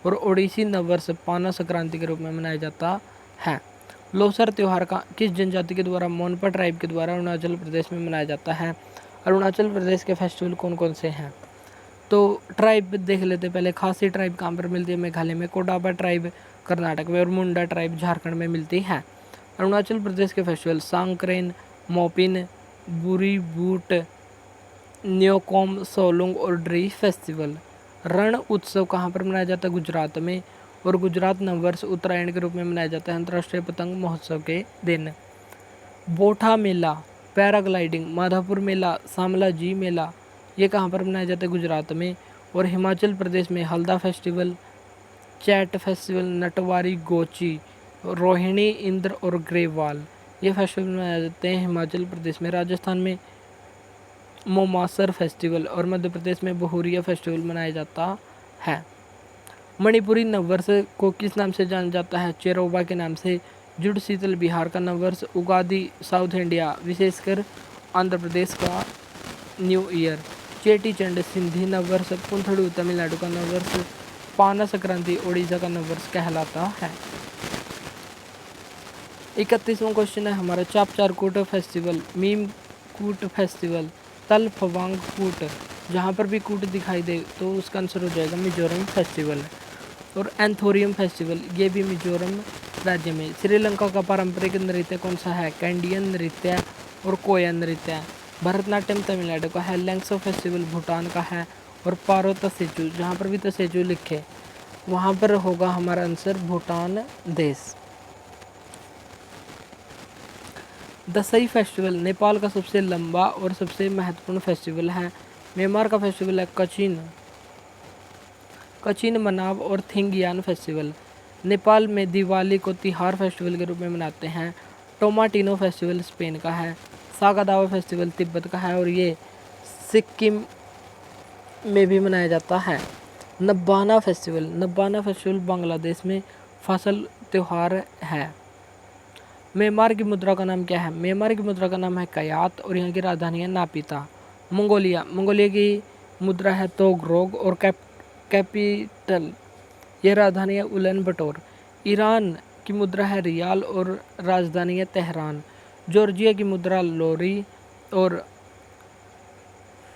और ओडिसी नववर्ष पाना संक्रांति के रूप में मनाया जाता है। लोसर त्यौहार का किस जनजाति के द्वारा? मोनपा ट्राइब के द्वारा अरुणाचल प्रदेश में मनाया जाता है। अरुणाचल प्रदेश के फेस्टिवल कौन कौन से हैं? तो ट्राइब देख लेते पहले। खासी ट्राइब कहाँ पर मिलती है? मेघालय में। कोडाबा ट्राइब कर्नाटक में और मुंडा ट्राइब झारखंड में मिलती है। अरुणाचल प्रदेश के फेस्टिवल सांक्रेन, मोपिन, बुरी बूट, न्योकोम, सोलुंग और ड्री फेस्टिवल। रण उत्सव कहाँ पर मनाया जाता है? गुजरात में। और गुजरात नववर्ष उत्तरायण के रूप में मनाया जाता है अंतर्राष्ट्रीय पतंग महोत्सव के दिन। बोठा मेला, पैराग्लाइडिंग, माधापुर मेला, शामला जी मेला ये कहाँ पर मनाया जाता है? गुजरात में। और हिमाचल प्रदेश में हल्दा फेस्टिवल, चैट फेस्टिवल, नटवारी गोची, रोहिणी, इंद्र और ग्रेवाल ये फेस्टिवल मनाए जाते हैं हिमाचल प्रदेश में। राजस्थान में मोमासर फेस्टिवल और मध्य प्रदेश में बहुरिया फेस्टिवल मनाया जाता है। मणिपुरी नववर्ष को किस नाम से जाना जाता है? चेरोबा के नाम से। जुड़ शीतल बिहार का नववर्ष, उगादी साउथ इंडिया विशेषकर आंध्र प्रदेश का न्यू ईयर। चेटी चंड सिंधी नववर्ष, पुंथड़ू तमिलनाडु का नववर्ष, पाना संक्रांति ओडिशा का नववर्ष कहलाता है। 31वां क्वेश्चन है हमारा चापचारकूट फेस्टिवल, मीम कूट फेस्टिवल, तल फवांग कूट, जहाँ पर भी कूट दिखाई दे तो उसका आंसर हो जाएगा मिजोरम फेस्टिवल। और एंथोरियम फेस्टिवल, ये भी मिजोरम राज्य में। श्रीलंका का पारंपरिक नृत्य कौन सा है? कैंडियन नृत्य और कोया नृत्य। भरतनाट्यम तमिलनाडु का है। लैंग्सो फेस्टिवल भूटान का है। और पारो तसेजु, जहाँ पर भी तसेजु लिखे वहाँ पर होगा हमारा आंसर भूटान देश। दसई फेस्टिवल नेपाल का सबसे लंबा और सबसे महत्वपूर्ण फेस्टिवल है। म्यांमार का फेस्टिवल है कचिन मनाव और थिंगयान फेस्टिवल। नेपाल में दिवाली को तिहार फेस्टिवल के रूप में मनाते हैं। टोमाटिनो फेस्टिवल स्पेन का है। सागादावा फेस्टिवल तिब्बत का है और ये सिक्किम में भी मनाया जाता है। नब्बाना फेस्टिवल बांग्लादेश में फसल त्यौहार है। म्यांमार की मुद्रा का नाम क्या है? म्यांमार की मुद्रा का नाम है कयात और यहाँ की राजधानी है नापिता। मंगोलिया की मुद्रा है तोगरोग और कैपिटल ये राजधानी है उलन बटोर। ईरान की मुद्रा है रियाल और राजधानी है तेहरान। जॉर्जिया की मुद्रा लोरी और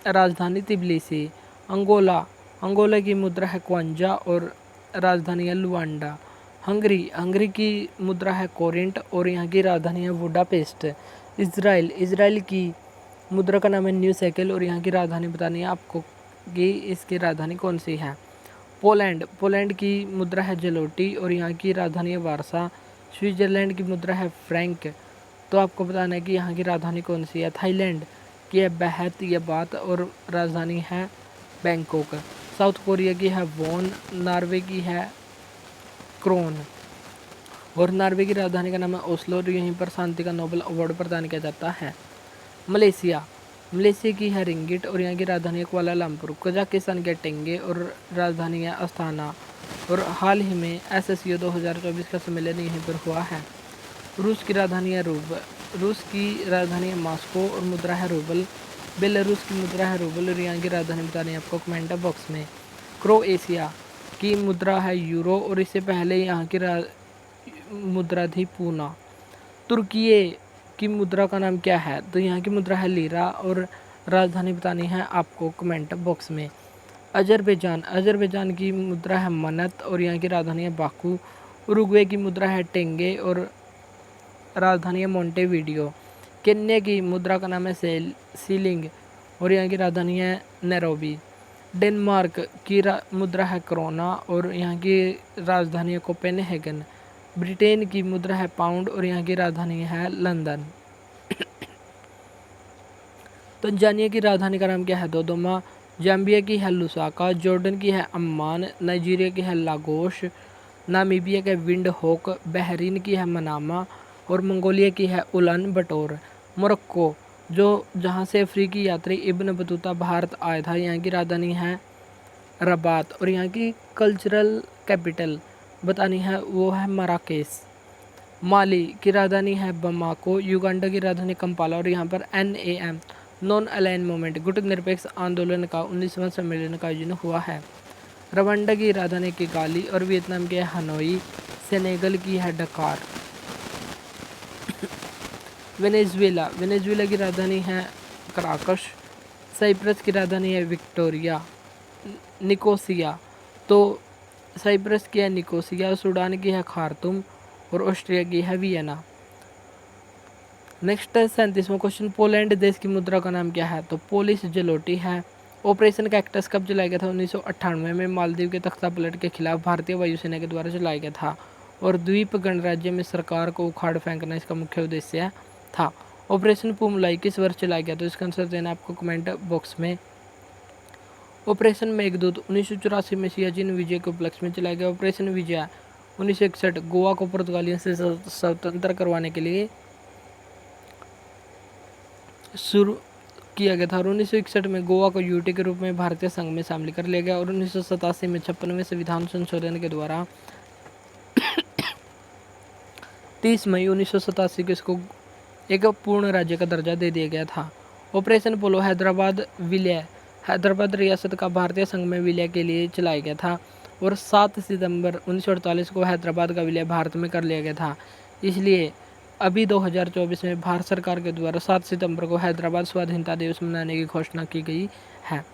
राजधानी तिब्लिसी। अंगोला की मुद्रा है क्वांजा और राजधानी है लुआंडा। हंगरी की मुद्रा है कोरिंट और यहाँ की राजधानी है बुडापेस्ट। इजराइल की मुद्रा का नाम है न्यू सेकेल और यहाँ की राजधानी बतानी है आपको कि इसकी राजधानी कौन सी है। पोलैंड की मुद्रा है जलोटी और यहाँ की राजधानी है वारसा। स्विट्जरलैंड की मुद्रा है फ्रैंक, तो आपको बताना है कि यहाँ की राजधानी कौन सी है। थाईलैंड की है बेहत या बात और राजधानी है बैंकॉक। साउथ कोरिया की है वॉन। नॉर्वे की है क्रोन और नॉर्वे की राजधानी का नाम है ओस्लो और यहीं पर शांति का नोबेल अवार्ड प्रदान किया जाता है। मलेशिया की है रिंगिट और यहाँ की राजधानी है कुआलालंपुर। कजाकिस्तान के टेंगे और राजधानी है अस्थाना। और हाल ही में SSCO 2024 का सम्मेलन यहीं पर हुआ है। रूस की राजधानी है मॉस्को और मुद्रा है रूबल। बेलारूस की मुद्रा है रूबल और यहाँ की राजधानी बतानी है आपको कमेंट बॉक्स में। क्रोएशिया की मुद्रा है यूरो और इससे पहले यहाँ की मुद्रा थी पूना। तुर्की की मुद्रा का नाम क्या है? तो यहाँ की मुद्रा है लीरा और राजधानी बतानी है आपको कमेंट बॉक्स में। अजरबैजान की मुद्रा है मनत और यहाँ की राजधानी है बाकू। उरुग्वे की मुद्रा है टेंगे और राजधानी है मोंटेवीडियो। केन्या की मुद्रा का नाम है सीलिंग और यहाँ की राजधानी है नैरोबी। डेनमार्क की मुद्रा है क्रोना और यहाँ की राजधानी है कोपेनहेगन। ब्रिटेन की मुद्रा है पाउंड और यहाँ की राजधानी है लंदन। तंजानिया की राजधानी का नाम क्या है? दोदोमा। जाम्बिया की है लुसाका। जॉर्डन की है अम्मान। नाइजीरिया की है लागोश। नामीबिया के विंड होक। बहरीन की है मनामा और मंगोलिया की है उलान बटोर। मोरक्को जहाँ से अफ्रीकी यात्री इब्न बतूता भारत आया था, यहाँ की राजधानी है रबात और यहाँ की कल्चरल कैपिटल बतानी है वो है मराकेश। माली की राजधानी है बमाको। युगांडा की राजधानी कंपाला और यहाँ पर NAM नॉन अलाइन मूवमेंट गुटनिरपेक्ष आंदोलन का 19वां सम्मेलन का आयोजन हुआ है। रवांडा की राजधानी किगाली और वियतनाम की है हनोई। सेनेगल की है डकार। वेनेजुएला की राजधानी है कराकश। साइप्रस की राजधानी है विक्टोरिया। निकोसिया, तो साइप्रस की है निकोसिया। सूडान की है खार्तुम और ऑस्ट्रिया की है वियना। नेक्स्ट 37वां क्वेश्चन, पोलैंड देश की मुद्रा का नाम क्या है? तो पोलिश जलोटी है। ऑपरेशन कैक्टस कब चलाया गया था? 1998 में मालदीव के तख्ता पलट के खिलाफ भारतीय वायुसेना के द्वारा चलाया गया था और द्वीप गणराज्य में सरकार को उखाड़ फेंकना इसका मुख्य उद्देश्य था। ऑपरेशन पुमलाई किस वर्ष चलाया गया? तो इसका आंसर देना आपको कमेंट बॉक्स में। ऑपरेशन मेघदूत 1984 में सियाचिन विजय के उपलक्ष्य में चलाया गया। ऑपरेशन विजय 1961 गोवा को पुर्तगालियों से स्वतंत्र करवाने के लिए शुरू किया गया था और 1961 में गोवा को यूटी के रूप में भारतीय संघ में शामिल कर लिया गया और 1987 में 56वें संविधान संशोधन के द्वारा 30 मई 1987 को इसको एक पूर्ण राज्य का दर्जा दे दिया गया था। ऑपरेशन पोलो हैदराबाद रियासत का भारतीय संघ में विलय के लिए चलाया गया था और 7 सितंबर 1948 को हैदराबाद का विलय भारत में कर लिया गया था। इसलिए अभी 2024 में भारत सरकार के द्वारा 7 सितंबर को हैदराबाद स्वाधीनता दिवस मनाने की घोषणा की गई है।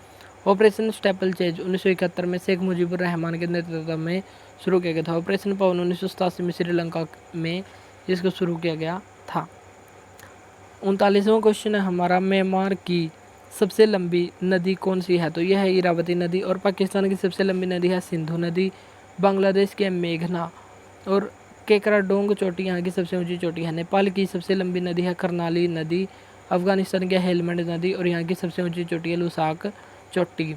ऑपरेशन स्टेपल चेंज 1971 में शेख मुजीबुर रहमान के नेतृत्व में शुरू किया गया था। ऑपरेशन पवन 1987 में श्रीलंका में इसको शुरू किया गया था। 39वां क्वेश्चन है हमारा, म्यांमार की सबसे लंबी नदी कौन सी है? तो यह है इरावती नदी। और पाकिस्तान की सबसे लंबी नदी है सिंधु नदी। बांग्लादेश की है मेघना। और केकराडोंग चोटी यहाँ की सबसे ऊंची चोटी है। नेपाल की सबसे लंबी नदी है करनाली नदी। अफगानिस्तान की है हेलमंड नदी और यहाँ की सबसे ऊंची चोटी है लुसाक चोटी।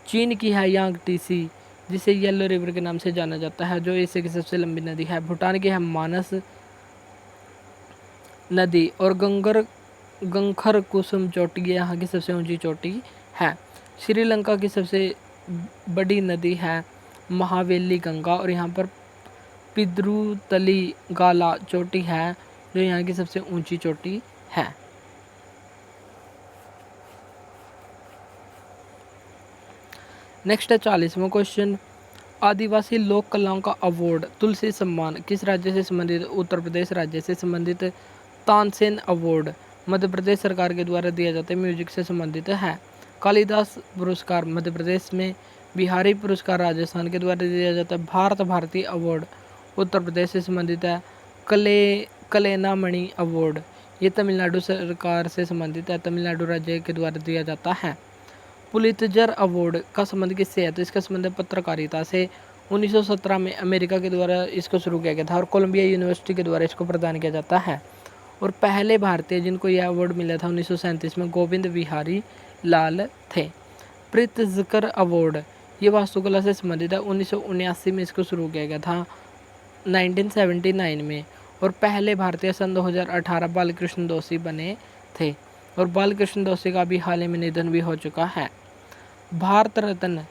चीन की है यांगटीसी जिसे येलो रिवर के नाम से जाना जाता है, जो एशिया की सबसे लंबी नदी है। भूटान की है मानस नदी। और गंखर कुसुम चोटी यहाँ की सबसे ऊंची चोटी है। श्रीलंका की सबसे बड़ी नदी है महावेली गंगा। और यहाँ पर पिद्रुतली गाला चोटी है जो यहाँ की सबसे ऊंची चोटी है। नेक्स्ट है 40वां क्वेश्चन, आदिवासी लोक कलाओं का अवार्ड तुलसी सम्मान किस राज्य से संबंधित? उत्तर प्रदेश राज्य से संबंधित। तानसेन अवार्ड मध्य प्रदेश सरकार के द्वारा दिया जाता है, म्यूजिक से संबंधित है। कालिदास पुरस्कार मध्य प्रदेश में। बिहारी पुरस्कार राजस्थान के द्वारा दिया जाता है। भारत भारती अवार्ड उत्तर प्रदेश से संबंधित है। कलेनामणि अवार्ड ये तमिलनाडु सरकार से संबंधित है, तमिलनाडु राज्य के द्वारा दिया जाता है। पुलित्जर अवार्ड का संबंध किससे है? तो इसका संबंध है पत्रकारिता से। 1917 में अमेरिका के द्वारा इसको शुरू किया गया था और कोलंबिया यूनिवर्सिटी के द्वारा इसको प्रदान किया जाता है। और पहले भारतीय जिनको यह अवार्ड मिला था 1937 में गोविंद बिहारी लाल थे। प्रित्जकर अवार्ड ये वास्तुकला से संबंधित है। 1979 में इसको शुरू किया गया था 1979 में। और पहले भारतीय सन 2018 बालकृष्ण दोषी बने थे। और बालकृष्ण दोषी का भी हाल ही में निधन भी हो चुका है। भारत रत्न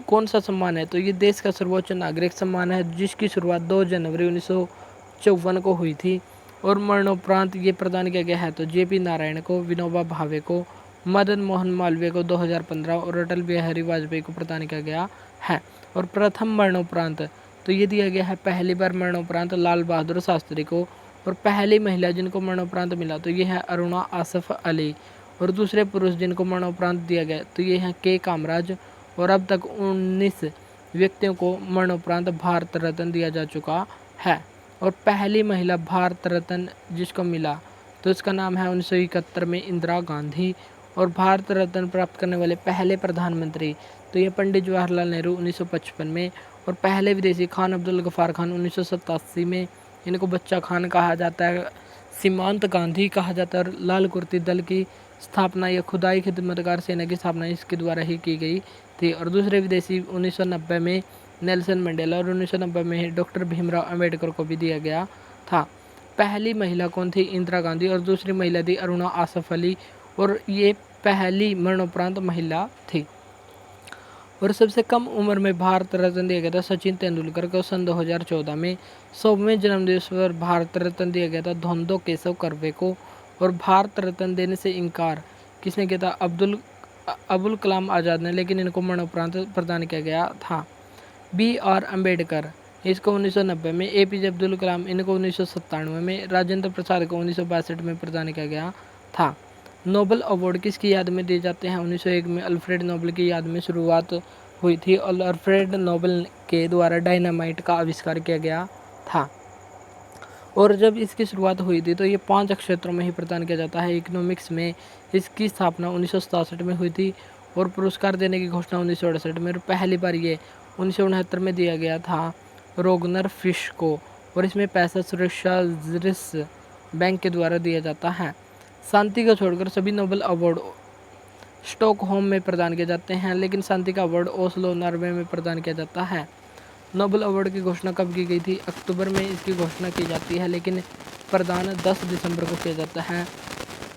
कौन सा सम्मान है? तो ये देश का सर्वोच्च नागरिक सम्मान है जिसकी शुरुआत 2 जनवरी 1954 को हुई थी। और मरणोपरांत ये प्रदान किया गया है तो JP नारायण को, विनोबा भावे को, मदन मोहन मालवीय को 2015 और अटल बिहारी वाजपेयी को प्रदान किया गया है। और प्रथम मरणोपरांत तो ये दिया गया है पहली बार मरणोपरांत लाल बहादुर शास्त्री को। और पहली महिला जिनको मरणोपरांत मिला तो ये है अरुणा आसफ अली। और दूसरे पुरुष जिनको मरणोपरांत दिया गया तो ये हैं K कामराज। और अब तक 19 व्यक्तियों को मरणोपरांत भारत रत्न दिया जा चुका है। और पहली महिला भारत रत्न जिसको मिला तो इसका नाम है 1971 में इंदिरा गांधी। और भारत रत्न प्राप्त करने वाले पहले प्रधानमंत्री तो ये पंडित जवाहरलाल नेहरू 1955 में। और पहले विदेशी खान अब्दुल गफ्फार खान 1987 में। इनको बच्चा खान कहा जाता है। सीमांत गांधी कहा जाता है। और लाल कुर्ती दल की स्थापना या खुदाई खिदमतगार सेना की स्थापना इसके द्वारा ही की गई थी। और दूसरे विदेशी 1990 में नेल्सन मंडेला। और 1990 में ही डॉक्टर भीमराव अंबेडकर को भी दिया गया था। पहली महिला कौन थी? इंदिरा गांधी। और दूसरी महिला थी अरुणा आसफ अली। और ये पहली मरणोपरांत महिला थी। और सबसे कम उम्र में भारत रत्न दिया गया था सचिन तेंदुलकर को सन 2014 में। 100वें जन्मदिवस पर भारत रत्न दिया गया था धोंदो केशव कर्वे को। और भारत रत्न देने से इनकार किसने किया था? अबुल कलाम आज़ाद ने, लेकिन इनको मरणोपरांत प्रदान किया गया था। BR अम्बेडकर इसको 1990 में। APJ अब्दुल कलाम इनको 1997 में। राजेंद्र प्रसाद को 1962 में प्रदान किया गया था। नोबल अवार्ड किसकी याद में दिए जाते हैं? 1901 में अल्फ्रेड नोबल की याद में शुरुआत हुई थी। और अल्फ्रेड नोबल के द्वारा डायनामाइट का आविष्कार किया गया था। और जब इसकी शुरुआत हुई थी तो ये 5 क्षेत्रों में ही प्रदान किया जाता है। इकोनॉमिक्स में इसकी स्थापना 1967 में हुई थी। और पुरस्कार देने की घोषणा 1968 में। और पहली बार ये 1969 में दिया गया था रोगनर फिश को। और इसमें पैसा सुरक्षा बैंक के द्वारा दिया जाता है। शांति को छोड़कर सभी नोबल अवार्ड स्टॉकहोम में प्रदान किए जाते हैं, लेकिन शांति का अवार्ड ओस्लो नॉर्वे में प्रदान किया जाता है। नोबल अवार्ड की घोषणा कब की गई थी? अक्टूबर में इसकी घोषणा की जाती है, लेकिन प्रदान 10 दिसंबर को किया जाता है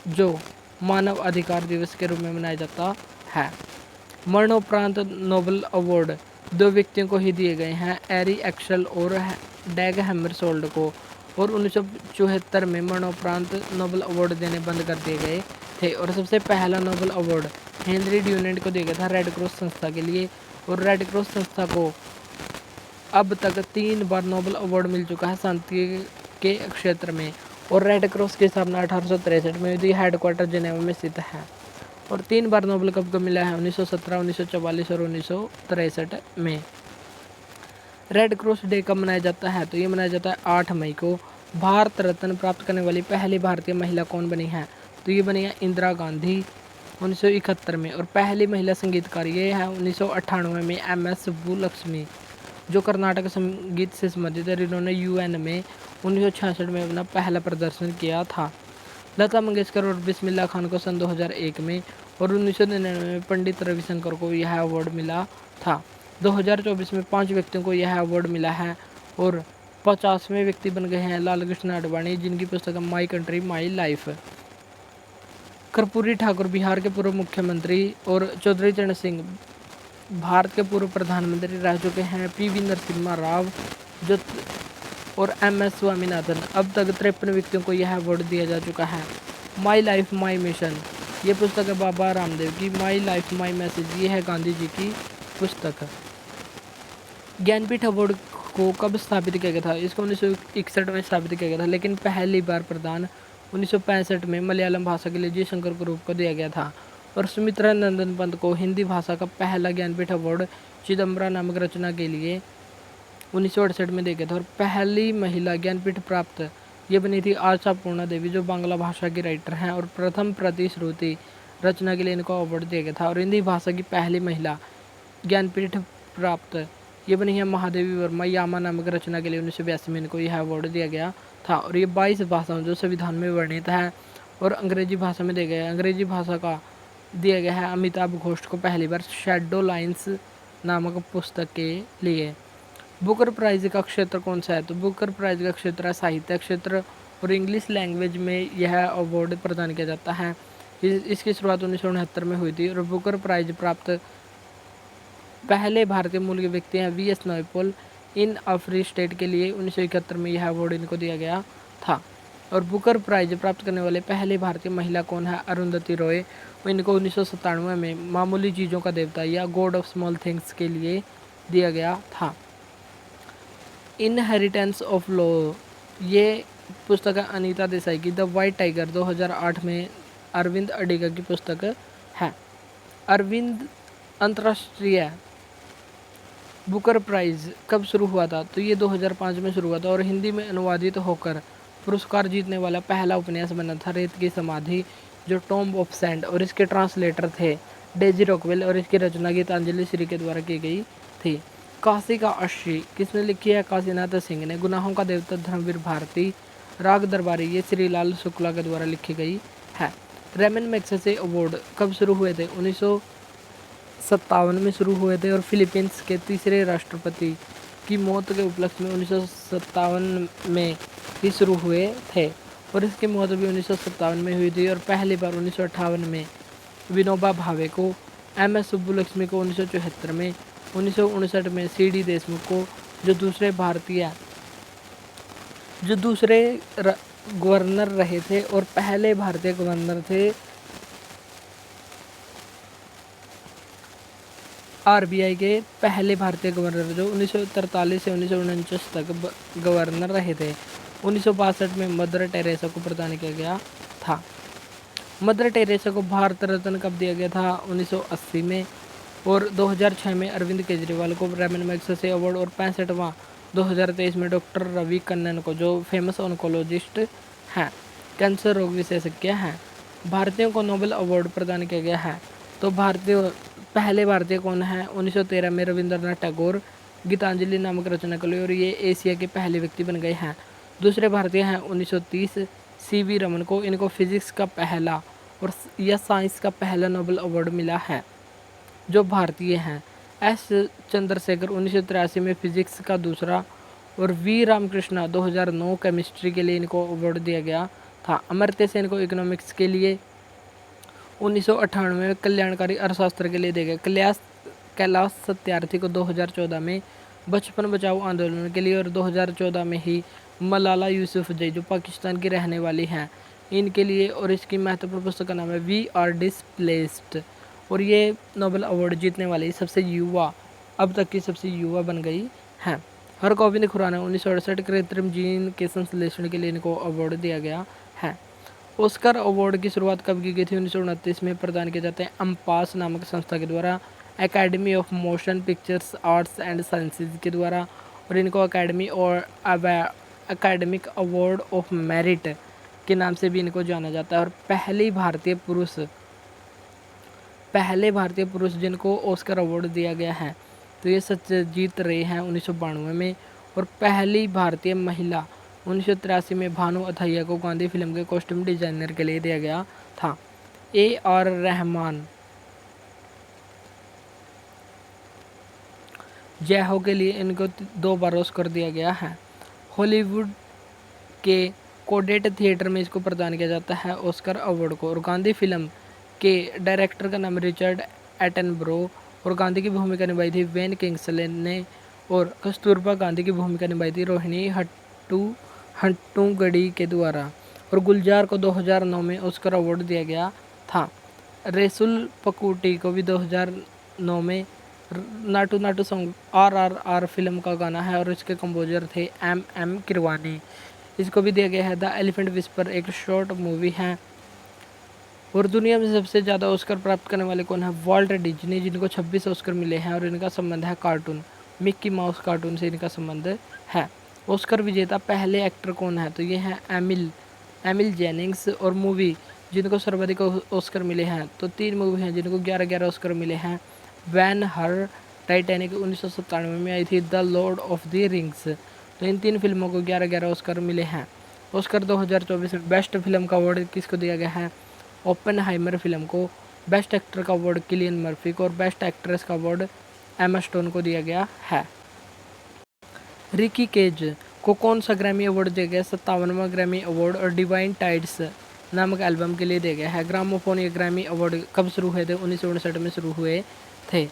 जो मानव अधिकार दिवस के रूप में मनाया जाता है। मरणोपरांत नोबल अवार्ड 2 व्यक्तियों को ही दिए गए हैं, एरी एक्सेल और डैग हैमरशोल्ड को। और 1974 में मरणोपरांत नोबल अवार्ड देने बंद कर दिए गए थे। और सबसे पहला नोबल अवार्ड हेनरी ड्यूनेंट को दिया गया था रेड क्रॉस संस्था के लिए। और रेड क्रॉस संस्था को अब तक 3 बार नोबेल अवार्ड मिल चुका है शांति के क्षेत्र में। और रेड क्रॉस की स्थापना 1863 में हुई थी, हेडक्वार्टर जिनेवा में स्थित है। और 3 बार नोबेल कब को मिला है, 1917, 1944 और 1963 में। रेड क्रॉस डे कब मनाया जाता है, तो ये मनाया जाता है 8 मई को। भारत रत्न प्राप्त करने वाली पहली भारतीय महिला कौन बनी है, तो ये बनी है इंदिरा गांधी 1971 में। और पहली महिला संगीतकार ये है 1998 में MS सुब्बुलक्ष्मी, जो कर्नाटक संगीत से संबंधित है। इन्होंने UN में 1966 में अपना पहला प्रदर्शन किया था। लता मंगेशकर और बिस्मिल्लाह खान को सन 2001 में और 1999 में पंडित रविशंकर को यह अवार्ड मिला था। 2024 में 5 व्यक्तियों को यह अवार्ड मिला है और 50वें व्यक्ति बन गए हैं लाल कृष्ण आडवाणी, जिनकी पुस्तक है my country my life. Karpoori Thakur Bihar के पूर्व मुख्यमंत्री और चौधरी चरण सिंह भारत के पूर्व प्रधानमंत्री रह चुके हैं। PV नरसिम्हा राव जो और MS स्वामीनाथन। अब तक 53 व्यक्तियों को यह अवार्ड दिया जा चुका है। माई लाइफ माई मिशन, ये पुस्तक है बाबा रामदेव की। माई लाइफ माई मैसेज, ये है गांधी जी की पुस्तक। ज्ञानपीठ अवार्ड को कब स्थापित किया गया था, इसको 1961 में स्थापित किया गया था, लेकिन पहली बार प्रदान 1965 में मलयालम भाषा के लिए जी शंकर ग्रुप को दिया गया था। और सुमित्रा नंदन पंत को हिंदी भाषा का पहला ज्ञानपीठ अवार्ड चिदम्बरा नामक रचना के लिए 1968 में दिया गया था। और पहली महिला ज्ञानपीठ प्राप्त ये बनी थी आशा पूर्णा देवी, जो बांग्ला भाषा की राइटर हैं। और प्रथम प्रतिश्रुति रचना के लिए इनको अवार्ड दिया गया था। और हिंदी भाषा की पहली महिला ज्ञानपीठ प्राप्त ये बनी है महादेवी वर्मा, यामा नामक रचना के लिए 1982 में इनको यह अवार्ड दिया गया था। और ये 22 भाषाओं जो संविधान में वर्णित है और अंग्रेजी भाषा में दिया गया है। अंग्रेजी भाषा का दिया गया है अमिताभ घोष को पहली बार शैडो लाइन्स नामक पुस्तक के लिए। बुकर प्राइज का क्षेत्र कौन सा है, तो बुकर प्राइज का क्षेत्र है साहित्य क्षेत्र और इंग्लिश लैंग्वेज में यह अवार्ड प्रदान किया जाता है। इसकी शुरुआत 1969 में हुई थी। और बुकर प्राइज प्राप्त पहले भारतीय मूल के व्यक्ति हैं VS Naipaul. In a free state के लिए 1971 में यह अवार्ड इनको दिया गया था। और बुकर प्राइज प्राप्त करने वाले पहले भारतीय महिला कौन है, अरुंधति रॉय। इनको 1997 में मामूली चीज़ों का देवता या गॉड ऑफ स्मॉल थिंग्स के लिए दिया गया था। इनहेरिटेंस ऑफ लॉ, ये पुस्तक है अनीता देसाई की। द वाइट टाइगर 2008 में अरविंद अडिगा की पुस्तक है। अरविंद अंतर्राष्ट्रीय बुकर प्राइज कब शुरू हुआ था, तो ये 2005 में शुरू हुआ था। और हिंदी में अनुवादित होकर पुरस्कार जीतने वाला पहला उपन्यास बना था रेत की समाधि, जो टॉम्ब ऑफ सैंड। और इसके ट्रांसलेटर थे डेजी रॉकवेल और इसकी रचना गीतांजलि श्री के द्वारा की गई थी। काशी का अस्सी किसने लिखी है, काशीनाथ सिंह ने। गुनाहों का देवता धर्मवीर भारती। राग दरबारी ये श्रीलाल शुक्ला के द्वारा लिखी गई है। रेमन मैग्सेसे अवार्ड कब शुरू हुए थे, 1957 में शुरू हुए थे। और फिलीपींस के तीसरे राष्ट्रपति की मौत के उपलक्ष्य में 1957 में ही शुरू हुए थे। और इसकी मौत भी 1957 में हुई थी। और पहली बार 1958 में विनोबा भावे को, MS सुब्बुलक्ष्मी को 1974 में, 1959 में CD देशमुख को, जो दूसरे गवर्नर रहे थे और पहले भारतीय गवर्नर थे RBI के पहले भारतीय गवर्नर, जो 1943 से 1949 तक गवर्नर रहे थे। 1962 में मदर टेरेसा को प्रदान किया गया था। मदर टेरेसा को भारत रत्न कब दिया गया था, 1980 में। और 2006 में अरविंद केजरीवाल को रेमन मैग्सेसे अवार्ड। और 65वां 2023 में डॉक्टर रवि कन्नन को, जो फेमस ऑन्कोलॉजिस्ट हैं, कैंसर रोग विशेषज्ञ हैं। भारतीयों को नोबेल अवार्ड प्रदान किया गया है, तो पहले भारतीय कौन है, 1913 में रविंद्रनाथ टैगोर गीतांजलि नामक रचना के लिए। और ये एशिया के पहले व्यक्ति बन गए हैं। दूसरे भारतीय हैं 1930 CV रमन को। इनको फिजिक्स का पहला और या साइंस का पहला नोबेल अवार्ड मिला है, जो भारतीय हैं। S चंद्रशेखर 1983 में फिजिक्स का दूसरा। और V रामकृष्णा 2009 केमिस्ट्री के लिए इनको अवार्ड दिया गया था। अमर्त्य सेन को इकोनॉमिक्स के लिए 1998 में, कल्याणकारी अर्थशास्त्र के लिए दिया गया। कैलाश सत्यार्थी को 2014 में बचपन बचाओ आंदोलन के लिए। और 2014 में ही मलाला यूसुफजई, जो पाकिस्तान की रहने वाली हैं, इनके लिए। और इसकी महत्वपूर्ण पुस्तक का नाम है वी आर डिस्प्लेस्ड। और ये नोबेल अवार्ड जीतने वाली सबसे युवा अब तक की सबसे युवा बन गई हैं। हरगोविंद खुराना 1968 कृत्रिम जीन के संश्लेषण के लिए इनको अवार्ड दिया गया है। ऑस्कर अवार्ड की शुरुआत कब की गई थी? 1929 में प्रदान किए जाते हैं अम्पास नामक संस्था के द्वारा, academy of motion pictures arts and sciences के द्वारा, और इनको अकेडमी और एकेडमिक अवार्ड ऑफ मेरिट के नाम से भी इनको जाना जाता है। और पहले भारतीय पुरुष जिनको ऑस्कर अवार्ड दिया गया है तो ये सत्यजीत रे हैं 1992 में। और पहली भारतीय महिला 1983 में भानु अथैया को गांधी फिल्म के कॉस्ट्यूम डिजाइनर के लिए दिया गया था। AR रहमान जय हो के लिए इनको 2 बार ऑस्कर दिया गया है। हॉलीवुड के कोडेट थिएटर में इसको प्रदान किया जाता है ऑस्कर अवार्ड को। और गांधी फिल्म के डायरेक्टर का नाम रिचर्ड एटनब्रो, और गांधी की भूमिका निभाई थी वेन किंग्सले ने, और कस्तूरबा गांधी की भूमिका निभाई थी रोहिणी हट्टूगडी के द्वारा। और गुलजार को 2009 में ऑस्कर अवार्ड दिया गया था। रेसुल पकूटी को भी 2009 में Naatu Naatu song RRR film का गाना है, और इसके कंपोजर थे MM किरवानी। इसको भी दिया गया है। द एलिफेंट विस्पर एक शॉर्ट मूवी है। और दुनिया में सबसे ज़्यादा ऑस्कर प्राप्त करने वाले कौन है? वॉल्ट डिज्नी, जिनको 26 ऑस्कर मिले हैं, और इनका संबंध है कार्टून मिक्की माउस कार्टून से इनका संबंध है। ऑस्कर विजेता पहले एक्टर कौन है? तो ये हैं एमिल जेनिंग्स। और मूवी जिनको सर्वाधिक ऑस्कर मिले हैं तो 3 मूवी हैं जिनको 11 ऑस्कर मिले हैं। वैन हर टाइटैनिक 1997 में आई थी। The Lord of the rings, तो इन 3 फिल्मों को 11 ऑस्कर मिले हैं। ऑस्कर 2024 में बेस्ट फिल्म का अवार्ड किसको दिया गया है? ओपेनहाइमर फिल्म को। बेस्ट एक्टर का अवार्ड किलियन मर्फी को, और बेस्ट एक्ट्रेस का अवार्ड एमा स्टोन को दिया गया है। रिकी केज को कौन सा ग्रैमी अवार्ड दिया गया? 57वां ग्रैमी अवार्ड, और डिवाइन टाइड्स नामक एल्बम के लिए दिया गया है। ग्रामोफोन ये ग्रैमी अवार्ड कब शुरू हुए थे? 1959 में शुरू हुए थे।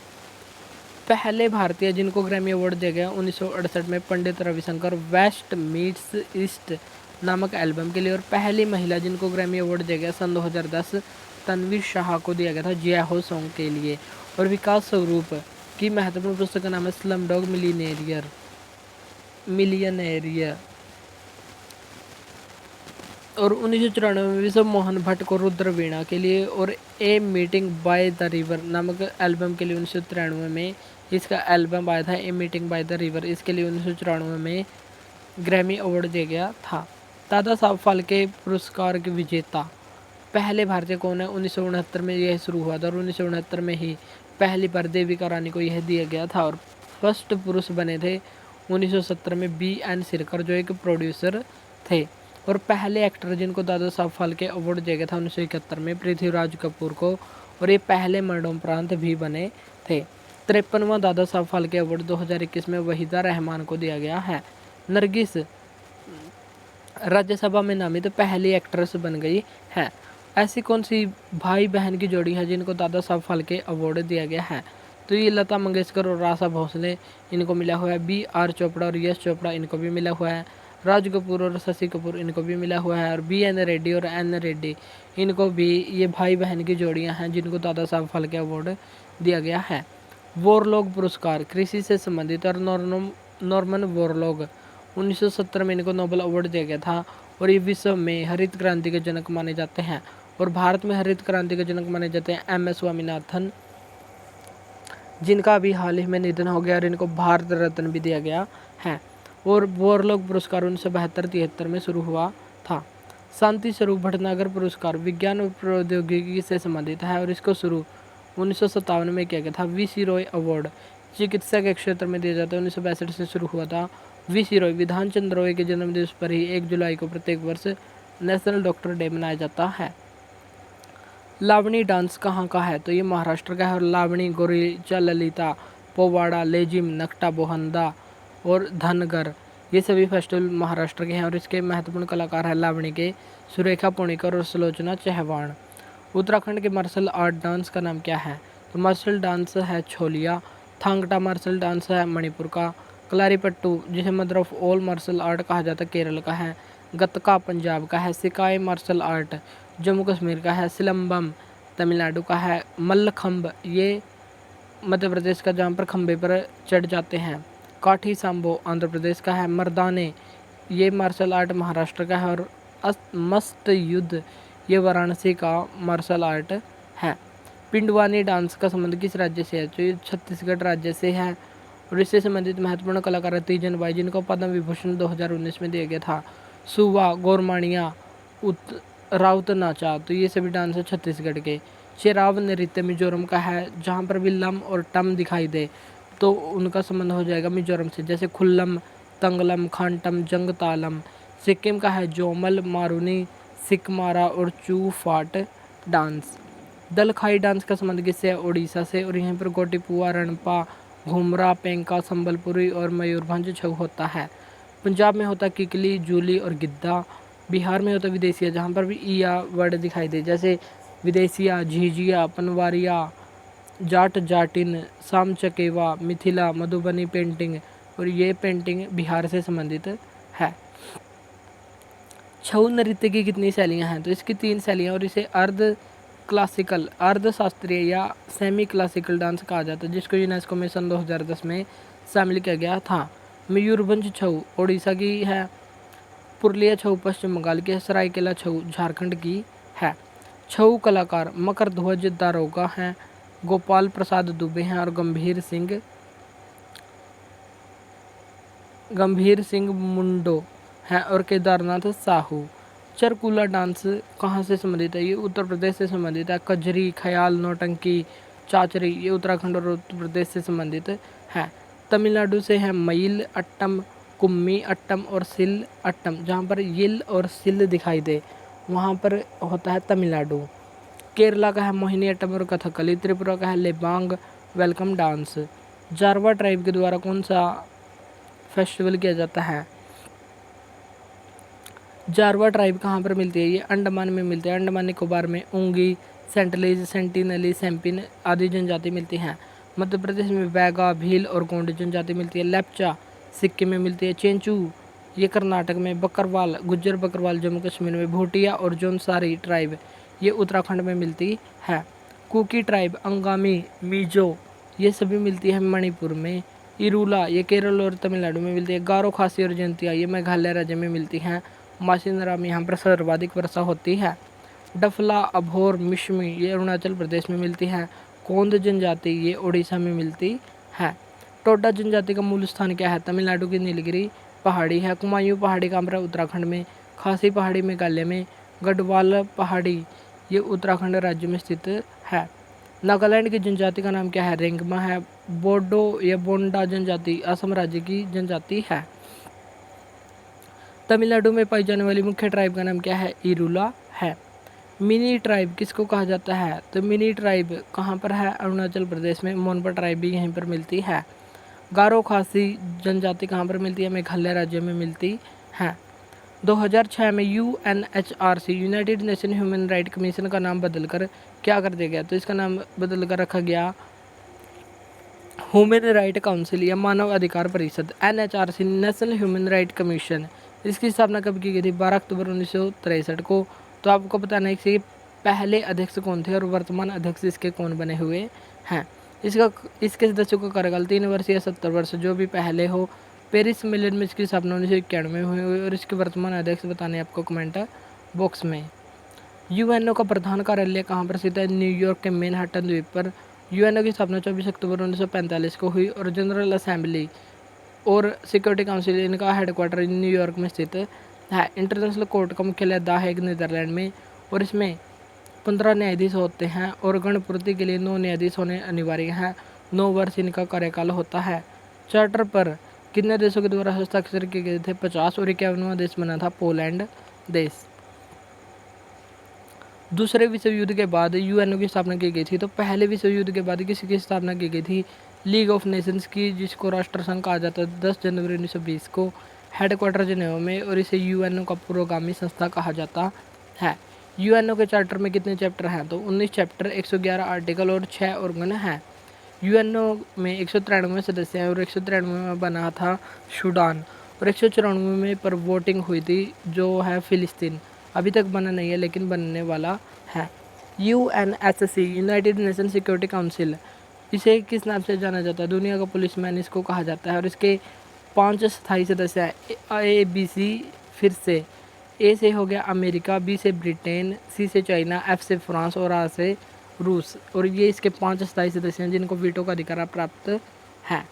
पहले भारतीय जिनको ग्रैमी अवार्ड दिया गया 1968 में Pandit Ravishankar waste meets east नामक एल्बम के लिए। और पहली महिला जिनको ग्रैमी अवार्ड दिया गया सन 2010 तन्वी शाह को दिया गया था जय हो सॉन्ग के लिए। और विकास स्वरूप की महत्वपूर्ण पुस्तक का नाम है स्लम डॉग मिलियनेरियर। और 1994 में विश्व मोहन भट्ट को रुद्रवीणा के लिए, और a meeting by the river नामक एल्बम के लिए 1993 में इसका एल्बम आया था a meeting by the river. इसके लिए 1994 में ग्रैमी अवार्ड दिया गया था। दादा साहब फाल्के पुरस्कार के विजेता पहले भारतीय कौन है? 1969 में यह शुरू हुआ था, और 1969 में ही पहली बार देविका रानी को यह दिया गया था। और फर्स्ट पुरुष बने थे 1970 में BN सिरकर, जो एक प्रोड्यूसर थे। और पहले एक्टर जिनको दादा साहब फाल्के अवार्ड दिया गया था 1971 में पृथ्वीराज कपूर को, और ये पहले मरणोपरांत भी बने थे। 53वां दादा साहब फाल्के अवार्ड 2021 में वहीदा रहमान को दिया गया है। नरगिस राज्यसभा में नामित पहली एक्ट्रेस बन गई है। ऐसी कौन सी भाई बहन की जोड़ी है जिनको दादा साहब फाल्के अवार्ड दिया गया है? तो ये लता मंगेशकर और आशा भोसले, इनको मिला हुआ है। BR चोपड़ा और यश चोपड़ा, इनको भी मिला हुआ है। राज कपूर और शशि कपूर, इनको भी मिला हुआ है। और BN रेड्डी और N रेड्डी, इनको भी, ये भाई बहन की जोड़ियां हैं जिनको दादा साहब फाल्के अवार्ड दिया गया है। वोरलॉग पुरस्कार कृषि से संबंधित, और नॉर्मन वोरलॉग 1970 में इनको नोबेल अवार्ड दिया गया था। और ये विश्व में हरित क्रांति के जनक माने जाते हैं। और भारत में हरित क्रांति के जनक माने जाते हैं MS स्वामीनाथन, जिनका अभी हाल ही में निधन हो गया, और इनको भारत रत्न भी दिया गया है। और वोरलॉग पुरस्कार 1972-73 में शुरू हुआ था। शांति स्वरूप भटनागर पुरस्कार विज्ञान और प्रौद्योगिकी से संबंधित है, और इसको शुरू 1957 में किया गया था। VC रॉय अवार्ड चिकित्सा के क्षेत्र में दिया जाता है, 1962 से शुरू हुआ था। VC रॉय विधान चंद्र रॉय के जन्मदिवस पर ही 1 जुलाई को प्रत्येक वर्ष नेशनल डॉक्टर डे मनाया जाता है। लावणी डांस कहाँ का है? तो ये महाराष्ट्र का है। और लावणी, गोरीचा, ललिता, पोवाड़ा, लेजिम, नकटा, बोहंदा और धनगर, ये सभी फेस्टिवल महाराष्ट्र के हैं। और इसके महत्वपूर्ण कलाकार हैं लावणी के सुरेखा पुणेकर और सुलोचना चहवाण। उत्तराखंड के मार्शल आर्ट डांस का नाम क्या है? तो मार्शल डांस है छोलिया। थांगटा मार्शल डांस है मणिपुर का। कलारीपट्टू, जिसे mother of all martial art कहा जाता है, केरल का है। गतका पंजाब का है। सिकाई मार्शल आर्ट जम्मू कश्मीर का है। सिलम्बम तमिलनाडु का है। मल्लखंब ये मध्य प्रदेश का, जहाँ पर खंबे पर चढ़ जाते हैं। काठी सांबो आंध्र प्रदेश का है। मर्दाने ये मार्शल आर्ट महाराष्ट्र का है। और मस्त युद्ध ये वाराणसी का मार्शल आर्ट है। पिंडवानी डांस का संबंध किस राज्य से है? तो ये छत्तीसगढ़ राज्य से है। और इससे संबंधित महत्वपूर्ण कलाकार है तीजन बाई, जिनको पद्म विभूषण 2019 में दिया गया था। सुवा, गोरमाणिया, राउत नाचा, तो ये सभी डांस है छत्तीसगढ़ के। चेराव नृत्य मिजोरम का है, जहाँ पर भी लम और टम दिखाई दे तो उनका संबंध हो जाएगा मिजोरम से, जैसे खुल्लम, तंगलम, खांटम, जंगतालम। सिक्किम का है जोमल, मारूनी, सिकमारा और चू फाट डांस। दलखाई डांस का संबंध किससे है? उड़ीसा से। और यहाँ पर गोटीपुआ, रणपा, घुमरा, पेंका, संबलपुरी और मयूरभंज छऊ होता है। पंजाब में होता किकली, जूली और गिद्धा। बिहार में होता विदेशिया, जहाँ पर भी ईया वर्ड दिखाई दे, जैसे विदेशिया, झिझिया, पनवारिया, जाट जाटिन, साम चकेवा, मिथिला, मधुबनी पेंटिंग। और ये पेंटिंग बिहार से संबंधित है। छऊ नृत्य की कितनी शैलियाँ हैं? तो इसकी 3 शैलियाँ। और इसे क्लासिकल, अर्ध शास्त्रीय या सेमी क्लासिकल डांस कहा जाता है, जिसको यूनेस्को में सन 2010 में शामिल किया गया था। मयूरभंज छऊ ओडिशा की है। पुरलिया छऊ पश्चिम बंगाल की है। सरायकेला छऊ झारखंड की है। छऊ कलाकार मकर ध्वज दारोगा हैं, गोपाल प्रसाद दुबे हैं और गंभीर सिंह मुंडो हैं और केदारनाथ साहू। चरकुला डांस कहाँ से संबंधित है? ये उत्तर प्रदेश से संबंधित है। कजरी, ख्याल, नौटंकी, चाचरी ये उत्तराखंड और उत्तर प्रदेश से संबंधित है। तमिलनाडु से है मईल अट्टम, कुम्मी अट्टम और सिल अट्टम। जहाँ पर यिल और सिल दिखाई दे वहाँ पर होता है तमिलनाडु। केरला का है मोहिनी अट्टम और कथकली। त्रिपुरा का है Lebang welcome dance. Jarawa tribe के द्वारा कौन सा फेस्टिवल किया जाता है? जारवा ट्राइब कहाँ पर मिलती है? ये अंडमान में मिलती है। अंडमान निकोबार में ऊंगी, सेंटलीज, सेंटिनली, सैम्पिन आदि जनजाति मिलती हैं। मध्य प्रदेश में बैगा, भील और गोंड जनजाति मिलती है। लेप्चा सिक्किम में मिलती है। चेंचू ये कर्नाटक में। बकरवाल, गुज्जर बकरवाल जम्मू कश्मीर में। भूटिया और जौनसारी ट्राइब ये उत्तराखंड में मिलती है। कुकी ट्राइब, अंगामी, मिजो ये सभी मिलती है मणिपुर में। इरूला ये केरल और तमिलनाडु में मिलती है। गारो, खासी और जयंतिया ये मेघालय राज्य में मिलती हैं। मासिनराम यहाँ पर सर्वाधिक वर्षा होती है। डफला, अभोर, मिश्मी ये अरुणाचल प्रदेश में मिलती है। कोंद जनजाति ये उड़ीसा में मिलती है। टोडा जनजाति का मूल स्थान क्या है? तमिलनाडु की नीलगिरी पहाड़ी है। कुमायूं पहाड़ी का आंध्र उत्तराखंड में। खासी पहाड़ी मेघालय में। गढ़वाल पहाड़ी ये उत्तराखंड राज्य में स्थित है। नागालैंड की जनजाति का नाम क्या है? रेंगमा है। बोडो या बोंडा जनजाति असम राज्य की जनजाति है। तमिलनाडु में पाई जाने वाली मुख्य ट्राइब का नाम क्या है? इरूला है। मिनी ट्राइब किसको कहा जाता है? तो मिनी ट्राइब कहाँ पर है? अरुणाचल प्रदेश में। मोनपा ट्राइब भी यहीं पर मिलती है। गारो खासी जनजाति कहाँ पर मिलती है? मेघालय राज्य में मिलती है। 2006 में UNHRC United nation human right commission का नाम बदलकर क्या कर दिया गया? तो इसका नाम बदल कर रखा गया ह्यूमन राइट काउंसिल या मानव अधिकार परिषद। NHRC national human right commission इसकी स्थापना कब की गई थी? 12 अक्टूबर 1963 को। तो आपको बताना है कि पहले अध्यक्ष कौन थे और वर्तमान अध्यक्ष इसके कौन बने हुए हैं। इसके सदस्यों का कार्यकाल 3 वर्ष या 70 वर्ष जो भी पहले हो। पेरिस सम्मेलन में इसकी स्थापना 1991 में हुई और इसके वर्तमान अध्यक्ष बताने आपको कमेंट बॉक्स में। UNO का प्रधान कार्यालय कहाँ पर स्थित है? न्यूयॉर्क के मैनहट्टन द्वीप पर। UNO की स्थापना 24 अक्टूबर 1945 को हुई और जनरल असेंबली और सिक्योरिटी काउंसिल इनका हेडक्वार्टर न्यूयॉर्क में स्थित है। इंटरनेशनल कोर्ट का मुख्यालय द हेग नीदरलैंड में और इसमें 15 न्यायाधीश होते हैं और गणपूर्ति के लिए 9 न्यायाधीश होने अनिवार्य हैं। 9 वर्ष इनका कार्यकाल होता है। चार्टर पर कितने देशों के द्वारा हस्ताक्षर किए गए थे? 50 और 51वां देश बना था पोलैंड देश। दूसरे विश्व युद्ध के बाद UNO की स्थापना की गई थी। तो पहले विश्व युद्ध के बाद किसकी स्थापना की गई थी? लीग ऑफ नेशंस की, जिसको राष्ट्र संघ कहा जाता है। 10 जनवरी 1920 को हेडक्वार्टर जिनेवा में और इसे UNO का पुरोगामी संस्था कहा जाता है। UNO के चार्टर में कितने चैप्टर हैं? तो 19 चैप्टर, 111 आर्टिकल और 6 ऑर्गन हैं। UNO में 193 सदस्य हैं और 193 में बना था सूडान और 194 में पर वोटिंग हुई थी जो है फिलिस्तीन। अभी तक बना नहीं है लेकिन बनने वाला है। UNSC United nation security council इसे किस नाम से जाना जाता है? दुनिया का पुलिसमैन इसको कहा जाता है। और इसके 5 स्थायी सदस्य हैं ABC। फिर से ए से हो गया अमेरिका, बी से ब्रिटेन, सी से चाइना, एफ से फ्रांस और आर से रूस। और ये इसके 5 स्थायी सदस्य हैं जिनको वीटो का अधिकार प्राप्त है।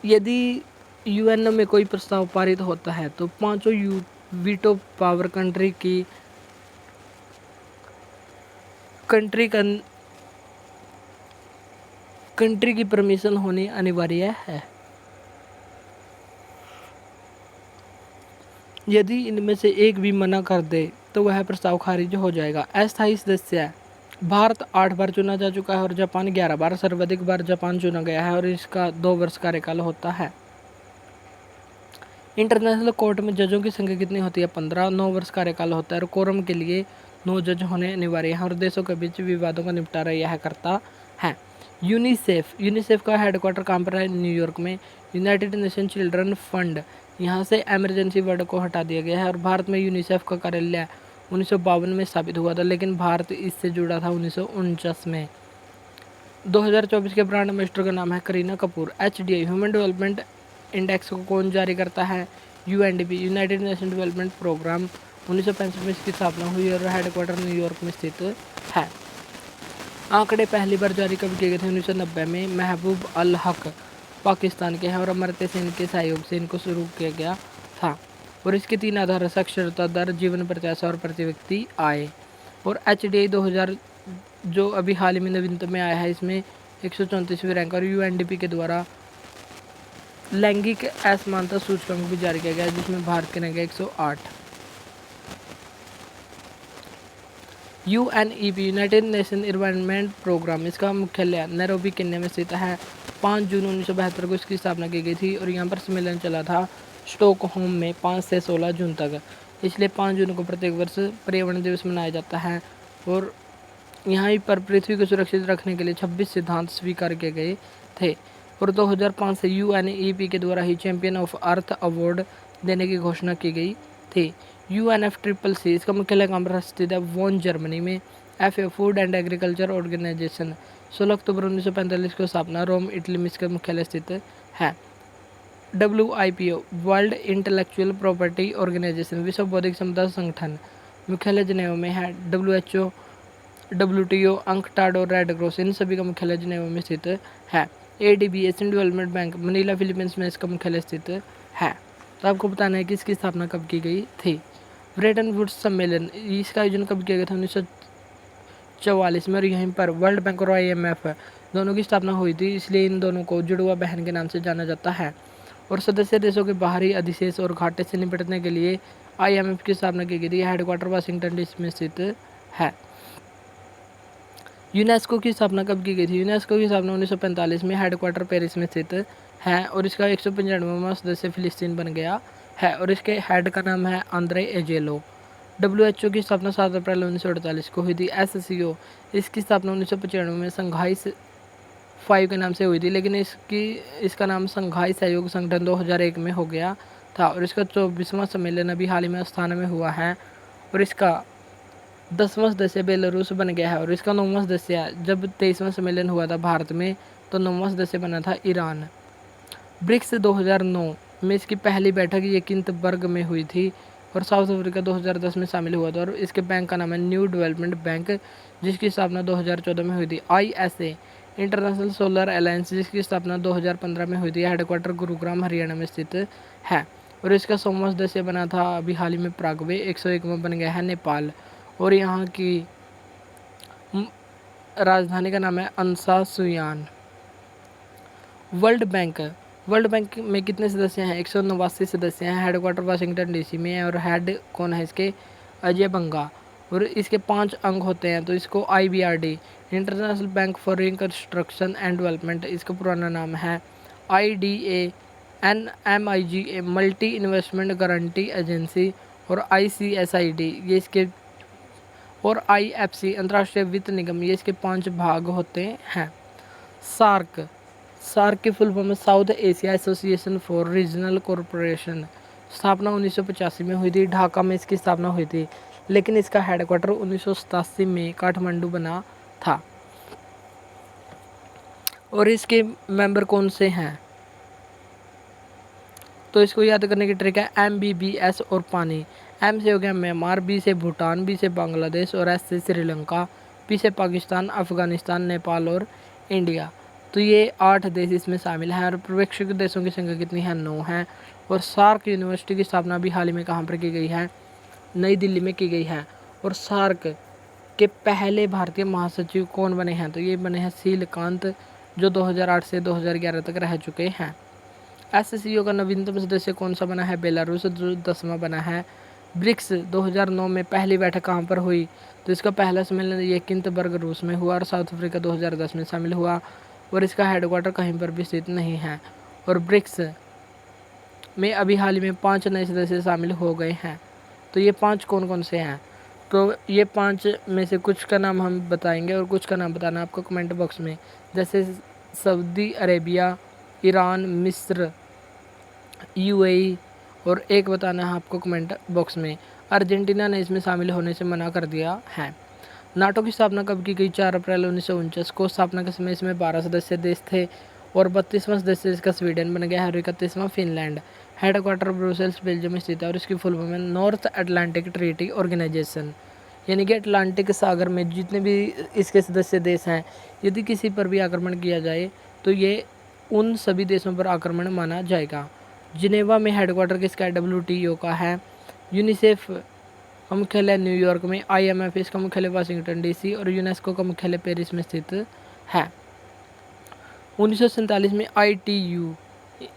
यदि UN में कोई प्रस्ताव पारित होता है तो पांचों वीटो पावर कंट्री की परमिशन होनी अनिवार्य है। यदि इनमें से एक भी मना कर दे तो वह प्रस्ताव खारिज हो जाएगा। अस्थायी सदस्य भारत 8 बार चुना जा चुका है और जापान 11 बार। सर्वाधिक बार जापान चुना गया है और इसका 2 वर्ष कार्यकाल होता है। इंटरनेशनल कोर्ट में जजों की संख्या कितनी होती है? 15। 9 वर्ष कार्यकाल होता है और कोरम के लिए 9 जज होने अनिवार्य हैं और देशों के बीच विवादों का निपटारा यह करता है। यूनिसेफ का हेडक्वार्टर कहाँ पर है? न्यूयॉर्क में। यूनाइटेड नेशन चिल्ड्रन फंड, यहाँ से इमरजेंसी वर्ड को हटा दिया गया है। और भारत में यूनिसेफ का कार्यालय 1952 में स्थापित हुआ था, लेकिन भारत इससे जुड़ा था 1949 में। 2024 के ब्रांड एम्बेसडर का नाम है Kareena Kapoor. HDI human development index को कौन जारी करता है? UNDP United Nation Development Programme. 1965 में इसकी स्थापना हुई और हेडक्वार्टर न्यूयॉर्क में स्थित है। आंकड़े पहली बार जारी कब किए गए थे? 1990 में। महबूब अल हक पाकिस्तान के हैं और अमर्त्य सेन के सहयोग से इनको शुरू किया गया था। और इसके 3 आधार: साक्षरता दर, जीवन प्रत्याशा और प्रति व्यक्ति आय। और HDI 2000 जो अभी हाल ही में नवीनतम में आया है, इसमें 134वीं रैंक। और UNDP के द्वारा लैंगिक असमानता सूचकांक भी जारी किया गया है, जिसमें भारत के rank 108। UNEP United Nation Environment Programme, इसका मुख्यालय नैरोबी केन्या में स्थित है। 5 जून 1972 को इसकी स्थापना की गई थी और यहाँ पर सम्मेलन चला था स्टॉकहोम में 5 से 16 जून तक। इसलिए 5 जून को प्रत्येक वर्ष पर्यावरण दिवस मनाया जाता है। और यहाँ पर पृथ्वी को सुरक्षित रखने के लिए 26 सिद्धांत स्वीकार किए गए थे। और 2005 से UNEP के द्वारा ही चैंपियन ऑफ अर्थ अवार्ड देने की घोषणा की गई थी। UNFCCC, इसका मुख्यालय कहाँ पर स्थित है? वॉन, जर्मनी में। FAO Food and Agriculture Organization, 16 अक्टूबर 1945 को स्थापना, रोम, इटली में इसका मुख्यालय स्थित है। WIPO World Intellectual Property Organization, विश्व बौद्धिक संपदा संगठन, मुख्यालय जनेवा में है। WHO, WTO, अंकटाड और रेड क्रॉस, इन सभी का मुख्यालय जनेवा में स्थित है। ADB Asian development bank, Manila, Philippines में इसका मुख्यालय स्थित है। तो आपको बताना है कि इसकी स्थापना कब की गई थी। ब्रेटन वुड्स सम्मेलन, इसका आयोजन कब किया गया था? 1944 में। और यहीं पर वर्ल्ड बैंक और IMF दोनों की स्थापना हुई थी, इसलिए इन दोनों को जुड़वा बहन के नाम से जाना जाता है। और सदस्य देशों के बाहरी अधिशेष और घाटे से निपटने के लिए IMF की स्थापना की गई थी। हेडक्वार्टर वाशिंगटन DC में स्थित है। यूनेस्को की स्थापना कब की गई थी? यूनेस्को की स्थापना 1945 में। हेडक्वार्टर पेरिस में स्थित है और इसका 195वां सदस्य फिलिस्तीन बन गया है और इसके हेड का नाम है आंद्रे एजेलो। WHO की स्थापना 7 अप्रैल 1948 को हुई थी। SCO, इसकी स्थापना 1995 में संघाई 5 के नाम से हुई थी, लेकिन इसका नाम संघाई सहयोग संगठन 2001 में हो गया था। और इसका 24वां सम्मेलन अभी हाल ही में अस्थाना में हुआ है और इसका 10वां सदस्य बेलारूस बन गया है। और इसका 9वां सदस्य, जब 23वां सम्मेलन हुआ था भारत में, तो 9वां सदस्य बना था ईरान। ब्रिक्स 2009 में इसकी पहली बैठक यकिनतबर्ग में हुई थी और साउथ अफ्रीका 2010 में शामिल हुआ था। और इसके बैंक का नाम है न्यू डेवलपमेंट बैंक, जिसकी स्थापना 2014 में हुई थी। ISA इंटरनेशनल सोलर अलायंस, जिसकी स्थापना 2015 में हुई थी। हेडक्वार्टर गुरुग्राम, हरियाणा में स्थित है। और इसका 100वां सदस्य बना था अभी हाल ही में प्रागवे। 101वां बन गया है नेपाल और यहाँ की राजधानी का नाम है अंसा सुयान। वर्ल्ड बैंक में कितने सदस्य हैं? 189 सदस्य हैं। हेडक्वार्टर वाशिंगटन DC में है और हेड कौन है इसके? अजय बंगा। और इसके 5 अंग होते हैं, तो इसको IBRD international bank for reconstruction and development, इसका पुराना नाम है IDA, MIGA multi investment guarantee agency और ICSID ये इसके, और IFC अंतर्राष्ट्रीय वित्त निगम, ये इसके 5 भाग होते हैं। सार्क की फुल फॉर्म में south Asia association for regional corporation, स्थापना 1985 में हुई थी। ढाका में इसकी स्थापना हुई थी, लेकिन इसका हेडक्वार्टर 1987 में काठमांडू बना था। और इसके मेंबर कौन से हैं? तो इसको याद करने की ट्रिक है MBBS और पानी। M से हो गया म्यांमार, B से भूटान, B से बांग्लादेश और S से श्रीलंका, P से पाकिस्तान, अफगानिस्तान, नेपाल और इंडिया। तो ये 8 देश इसमें शामिल हैं और पर्यवेक्षक देशों की संख्या कितनी है? 9 है। और सार्क यूनिवर्सिटी की स्थापना भी हाल ही में कहाँ पर की गई है? नई दिल्ली में की गई है। और सार्क के पहले भारतीय महासचिव कौन बने हैं? तो ये बने हैं शीलकांत, जो 2008 से 2011 तक रह चुके हैं। SCO का नवीनतम सदस्य कौन सा बना है? बेलारूस, जो 10वां बना है। ब्रिक्स 2009 में पहली बैठक कहाँ पर हुई? तो इसका पहला सम्मेलन येकिंतबर्ग रूस में हुआ और साउथ अफ्रीका 2010 में शामिल हुआ और इसका हेडक्वार्टर कहीं पर भी स्थित नहीं है। और ब्रिक्स में अभी हाल ही में 5 नए सदस्य शामिल हो गए हैं। तो ये 5 कौन कौन से हैं? तो ये 5 में से कुछ का नाम हम बताएंगे और कुछ का नाम बताना आपको कमेंट बॉक्स में, जैसे सऊदी अरेबिया, ईरान, मिस्र, UAE और एक बताना है आपको कमेंट बॉक्स में अर्जेंटीना ने इसमें शामिल होने से मना कर दिया है। नाटो की स्थापना कब की गई? 4 अप्रैल 1949 को। स्थापना के समय इसमें 12 सदस्य देश थे और 32वां सदस्य इसका स्वीडन बन गया है और 31वां फिनलैंड। हेडक्वार्टर ब्रुसेल्स बेल्जियम में स्थित है और इसकी फुल फॉर्म है नॉर्थ अटलांटिक ट्रीटी ऑर्गेनाइजेशन। यानी कि अटलांटिक सागर में जितने भी इसके सदस्य देश हैं, यदि किसी पर भी आक्रमण किया जाए तो ये उन सभी देशों पर आक्रमण माना जाएगा। जिनेवा में हेडक्वार्टर किसका है? WTO का है। यूनिसेफ का मुख्यालय न्यूयॉर्क में, IMF इसका मुख्यालय वाशिंगटन DC और यूनेस्को का मुख्यालय पेरिस में स्थित है। 1947 में ITU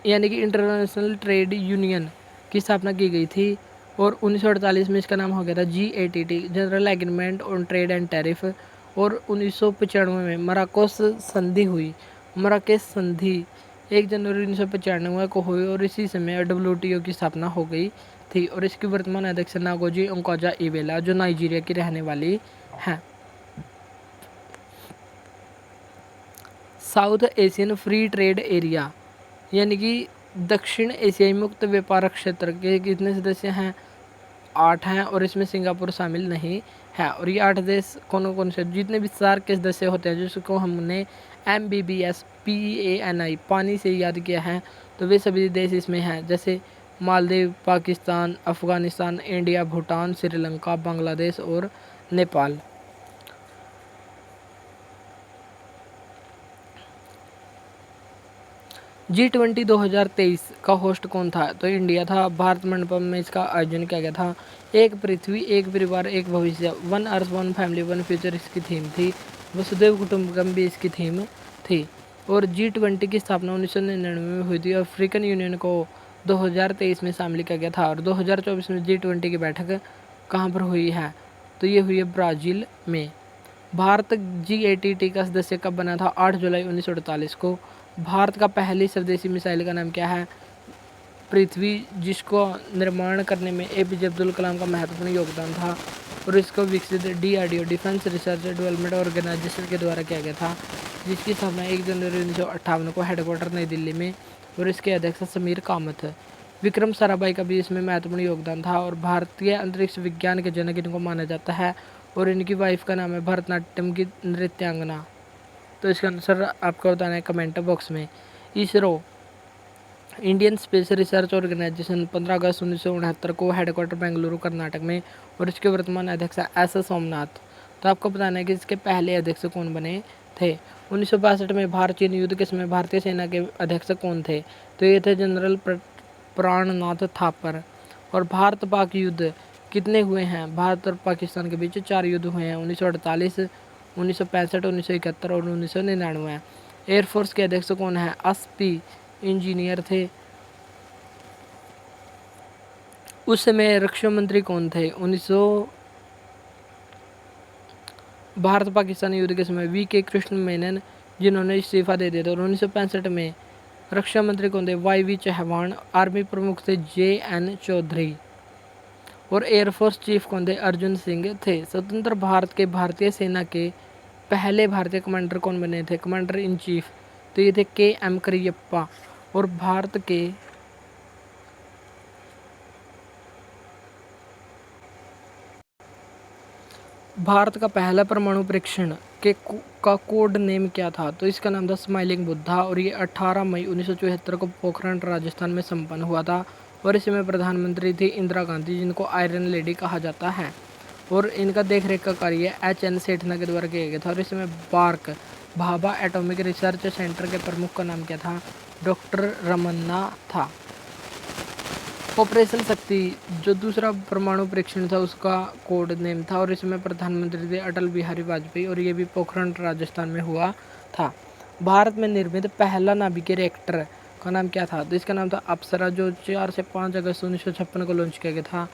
यानी कि इंटरनेशनल ट्रेड यूनियन की स्थापना की गई थी और 1948 में इसका नाम हो गया था GATT, general agreement on trade and tariff. और 1995 में मराकोस संधि हुई। मराकेश संधि 1 जनवरी 1995 को हुई और इसी समय WTO की स्थापना हो गई थी और इसकी वर्तमान अध्यक्ष नागोजी ओंकोजा-इवेला, जो नाइजीरिया की रहने वाली हैं। South Asian free trade area यानी कि दक्षिण एशियाई मुक्त व्यापार क्षेत्र के कितने सदस्य हैं? 8 हैं और इसमें सिंगापुर शामिल नहीं है। और ये 8 देश कौन कौन से? जितने भी सार्क के सदस्य होते हैं जिसको हमने MBBS PANI पानी से याद किया है, तो वे सभी देश इसमें हैं, जैसे मालदीव, पाकिस्तान, अफगानिस्तान, इंडिया, भूटान, श्रीलंका, बांग्लादेश और नेपाल। G20 2023 का होस्ट कौन था? तो इंडिया था। भारत मंडपम में इसका आयोजन किया गया था। एक पृथ्वी, एक परिवार, एक भविष्य, 1 अर्थ 1 फैमिली 1 फ्यूचर इसकी थीम थी। वसुधैव कुटुंबकम भी इसकी थीम थी। और G20 की स्थापना 1999 में हुई थी और अफ्रीकन यूनियन को 2023 में शामिल किया गया था। और 2024 में G20 की बैठक कहाँ पर हुई है? तो ये हुई है ब्राज़ील में। भारत GATT का सदस्य कब बना था? 8 जुलाई 1948 को। भारत का पहली स्वदेशी मिसाइल का नाम क्या है? पृथ्वी, जिसको निर्माण करने में APJ अब्दुल कलाम का महत्वपूर्ण योगदान था और इसको विकसित DRDO Defence Research Development Organisation के द्वारा किया गया था, जिसकी स्थापना 1 जनवरी 1958 को हेडक्वार्टर नई दिल्ली में और इसके अध्यक्ष समीर कामत। विक्रम साराभाई का भी इसमें महत्वपूर्ण योगदान था और भारतीय अंतरिक्ष विज्ञान के जनक इनको माना जाता है और इनकी वाइफ का नाम है भरतनाट्यम की नृत्यांगना। तो इसका आंसर आपको बताना है कमेंट बॉक्स में। ISRO Indian Space Research Organisation 15 अगस्त 1969 को हेडक्वार्टर बेंगलुरु कर्नाटक में और इसके वर्तमान अध्यक्ष S सोमनाथ। तो आपको बताना है कि इसके पहले अध्यक्ष कौन बने थे? 1962 में भारत चीन युद्ध के समय भारतीय सेना के अध्यक्ष कौन थे? तो ये थे जनरल प्राणनाथ थापर। और भारत पाक युद्ध कितने हुए हैं? भारत और पाकिस्तान के बीच 4 युद्ध हुए हैं, 1948, 1965, 1971 और 1999। एयरफोर्स के अध्यक्ष कौन है? SP इंजीनियर थे। उस समय रक्षा मंत्री कौन थे? भारत पाकिस्तान युद्ध के समय VK कृष्ण मेनन, जिन्होंने इस्तीफा दे दिया था। और 1965 में रक्षा मंत्री कौन थे? YV चौहान। आर्मी प्रमुख थे JN चौधरी। और एयरफोर्स चीफ कौन थे? अर्जुन सिंह थे। स्वतंत्र भारत के भारतीय सेना के पहले भारतीय कमांडर कौन बने थे? Commander in chief. तो ये थे KM करियप्पा। और भारत का पहला परमाणु परीक्षण का कोड नेम क्या था? तो इसका नाम था स्माइलिंग बुद्धा और ये 18 मई 1974 को पोखरण राजस्थान में संपन्न हुआ था और इसमें प्रधानमंत्री थी इंदिरा गांधी, जिनको आयरन लेडी कहा जाता है। और इनका देखरेख का कार्य HN सेठना के द्वारा किया गया था और इसमें BARC Bhabha Atomic Research Centre के प्रमुख का नाम क्या था? डॉक्टर रमन्ना था। ऑपरेशन शक्ति जो दूसरा परमाणु परीक्षण था उसका कोड नेम था और इसमें प्रधानमंत्री थे अटल बिहारी वाजपेयी और ये भी पोखरण राजस्थान में हुआ था। भारत में निर्मित पहला नाभिकीय रिएक्टर का नाम क्या था? तो इसका नाम था अप्सरा, जो 4 से 5 अगस्त 1956 को लॉन्च किया गया था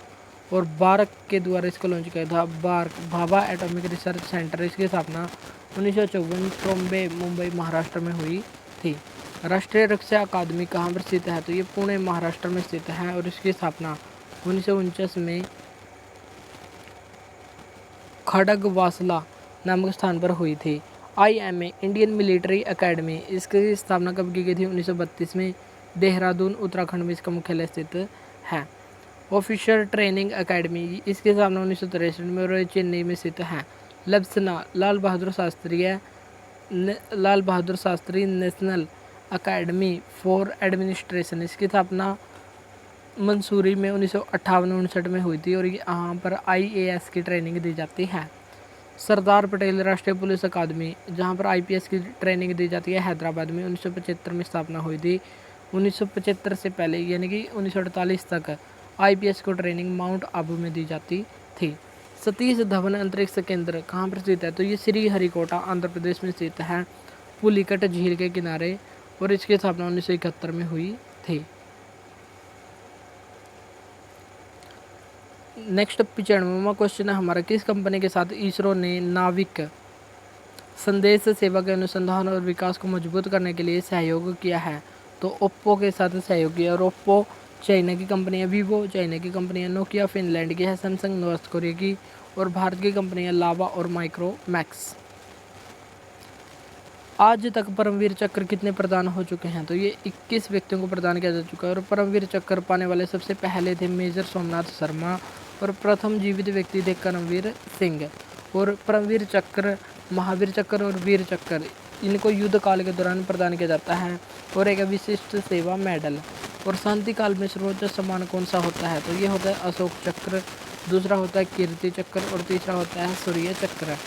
और बार्क के द्वारा इसको लॉन्च किया था। BARC Bhabha Atomic Research Centre, इसकी स्थापना 1954 ट्रॉम्बे, मुंबई, महाराष्ट्र में हुई थी। राष्ट्रीय रक्षा अकादमी कहाँ पर स्थित है? तो ये पुणे, महाराष्ट्र में स्थित है और इसकी स्थापना 1949 में खड़गवासला नामक स्थान पर हुई थी। IMA इंडियन मिलिट्री एकेडमी, इसकी स्थापना कब की गई थी? 1932 में। देहरादून, उत्तराखंड में इसका मुख्यालय स्थित है। ऑफिसर ट्रेनिंग एकेडमी, इसकी स्थापना 1963 में और चेन्नई में स्थित है। लब्सना Lal Bahadur Shastri national academy for administration, इसकी स्थापना मंसूरी में 1958-59 में हुई थी और यहाँ पर IAS की ट्रेनिंग दी जाती है। सरदार पटेल राष्ट्रीय पुलिस अकादमी, जहाँ पर IPS की ट्रेनिंग दी जाती है, हैदराबाद में 1975 में स्थापना हुई थी। 1975 से पहले यानी कि 1948 तक IPS को ट्रेनिंग माउंट आबू में दी जाती थी। सतीश धवन अंतरिक्ष केंद्र कहाँ पर स्थित है? तो ये श्रीहरिकोटा, आंध्र प्रदेश में स्थित है, पुलिकट झील के किनारे और इसकी स्थापना 1971 में हुई थी। नेक्स्ट 95वां क्वेश्चन है हमारा, किस कंपनी के साथ इसरो ने नाविक संदेश सेवा के अनुसंधान और विकास को मजबूत करने के लिए सहयोग किया है? तो ओप्पो के साथ सहयोग किया और ओप्पो चाइना की कंपनी है, वीवो चाइना की कंपनी है, नोकिया फिनलैंड की है, सैमसंग नॉर्थ कोरिया की और भारत की कंपनी है लावा और माइक्रोमैक्स। आज तक परमवीर चक्र कितने प्रदान हो चुके हैं? तो ये 21 व्यक्तियों को प्रदान किया जा चुका है और परमवीर चक्र पाने वाले सबसे पहले थे मेजर सोमनाथ शर्मा और प्रथम जीवित व्यक्ति थे करमवीर सिंह। और परमवीर चक्र, महावीर चक्र और वीर चक्र इनको युद्ध काल के दौरान प्रदान किया जाता है और एक विशिष्ट सेवा मेडल। और शांति काल में सर्वोच्च सम्मान कौन सा होता है? तो ये होता है अशोक चक्र, दूसरा होता है कीर्ति चक्र और तीसरा होता है सूर्य चक्र।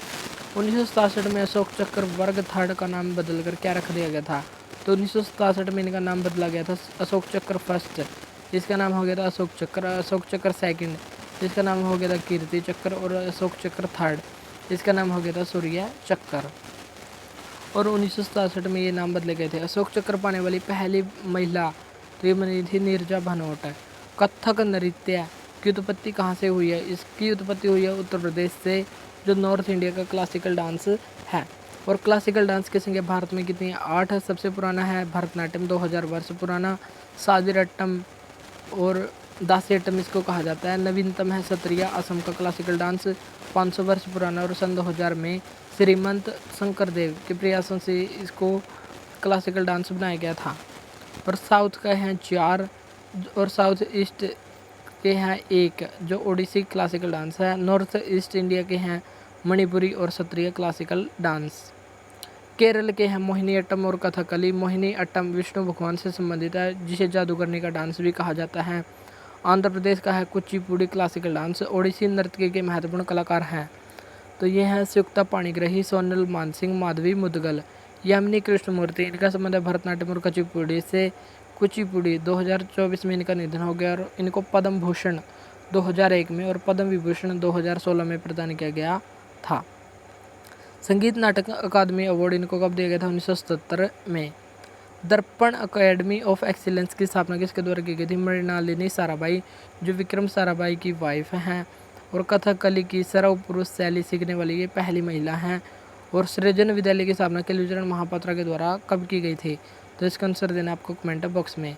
1967 में अशोक चक्र वर्ग थर्ड का नाम बदलकर क्या रख दिया गया था? तो 1967 में इनका नाम बदला गया था अशोक चक्र फर्स्ट, इसका नाम हो गया था अशोक चक्र सेकंड, इसका नाम हो गया था कीर्ति चक्र और अशोक चक्र थर्ड, इसका नाम हो गया था सूर्य चक्र। और 1967 में ये नाम बदले गए थे। अशोक चक्र पाने वाली पहली महिला तो ये बनी थी नीरजा भनोट। कथक नृत्य की उत्पत्ति कहाँ से हुई है? इसकी उत्पत्ति हुई है उत्तर प्रदेश से, जो नॉर्थ इंडिया का क्लासिकल डांस है। और क्लासिकल डांस की संख्या भारत में कितनी है? 8 है। सबसे पुराना है भरतनाट्यम, 2000 वर्ष पुराना। साजिरट्टम और दासियट्टम इसको कहा जाता है। नवीनतम है सत्रिया, असम का क्लासिकल डांस, 500 वर्ष पुराना और सन 2000 में श्रीमंत शंकरदेव के प्रयासों से इसको क्लासिकल डांस बनाया गया था। और साउथ का हैं 4 और साउथ ईस्ट के हैं 1 जो ओडिसी क्लासिकल डांस है। नॉर्थ ईस्ट इंडिया के हैं मणिपुरी और सत्रिय क्लासिकल डांस। केरल के हैं मोहिनीअट्टम और कथकली। मोहिनीअट्टम विष्णु भगवान से संबंधित है, जिसे जादूगरनी का डांस भी कहा जाता है। आंध्र प्रदेश का है कुचिपुड़ी क्लासिकल डांस। ओडिसी नृत्य के महत्वपूर्ण कलाकार हैं तो ये हैं संयुक्ता पाणिग्राही, सोनल मानसिंह, माधवी मुदगल, यामिनी कृष्णमूर्ति। इनका संबंध है भरतनाट्यम और कुचिपुड़ी से। कुचिपुड़ी 2024 में इनका निधन हो गया और इनको पद्म भूषण 2001 में और पद्म विभूषण 2016 में प्रदान किया गया था। संगीत नाटक अकादमी अवार्ड इनको कब दिया गया था? 1977 में। दर्पण अकेडमी ऑफ एक्सीलेंस की स्थापना किसके द्वारा की गई थी? मृणालिनी साराभाई, जो विक्रम साराभाई की वाइफ हैं। और कथकली की सर्व पुरुष शैली सीखने वाली ये पहली महिला हैं। और सृजन विद्यालय की स्थापना केलुचरण महापात्रा के द्वारा कब की गई थी? तो इसका आंसर देना आपको कमेंट बॉक्स में।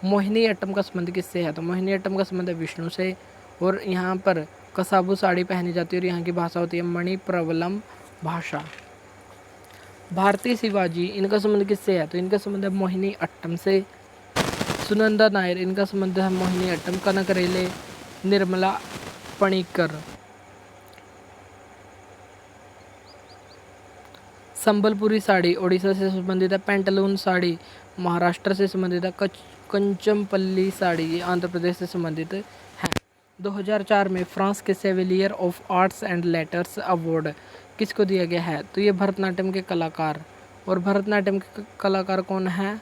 मोहिनीअट्टम का संबंध किससे है? तो मोहिनीअट्टम का संबंध है विष्णु से। और यहाँ पर कसाबू साड़ी पहनी जाती है और यहाँ की भाषा होती है मणिप्रवलम भाषा। भारतीय शिवाजी, इनका संबंध किससे है? तो इनका संबंध है मोहिनीअट्टम से। सुनंदा नायर, इनका संबंध है मोहिनीअट्टम। कनक रेले, निर्मला पणिकर। संबलपुरी साड़ी ओडिशा से संबंधित है। पेंटलून साड़ी महाराष्ट्र से संबंधित है। कंचमपल्ली साड़ी ये आंध्र प्रदेश से संबंधित है। 2004 में फ्रांस के chevalier of arts and letters award किसको दिया गया है? तो ये भरतनाट्यम के कलाकार, और भरतनाट्यम के कलाकार कौन है?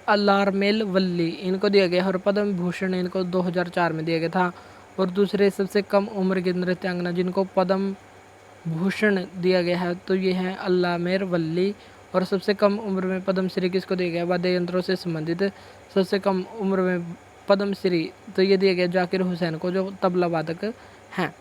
अलारमेल वल्ली, इनको दिया गया। और पद्म विभूषण इनको 2004 में दिया गया था। और दूसरे सबसे कम उम्र की नृत्यांगना जिनको पद्म भूषण दिया गया है तो ये है अल्लामेर वल्ली। और सबसे कम उम्र में पद्मश्री किसको दिया गया? वाद्य यंत्रों से संबंधित सबसे कम उम्र में पद्मश्री तो ये दिया गया जाकिर हुसैन को, जो तबला वादक हैं।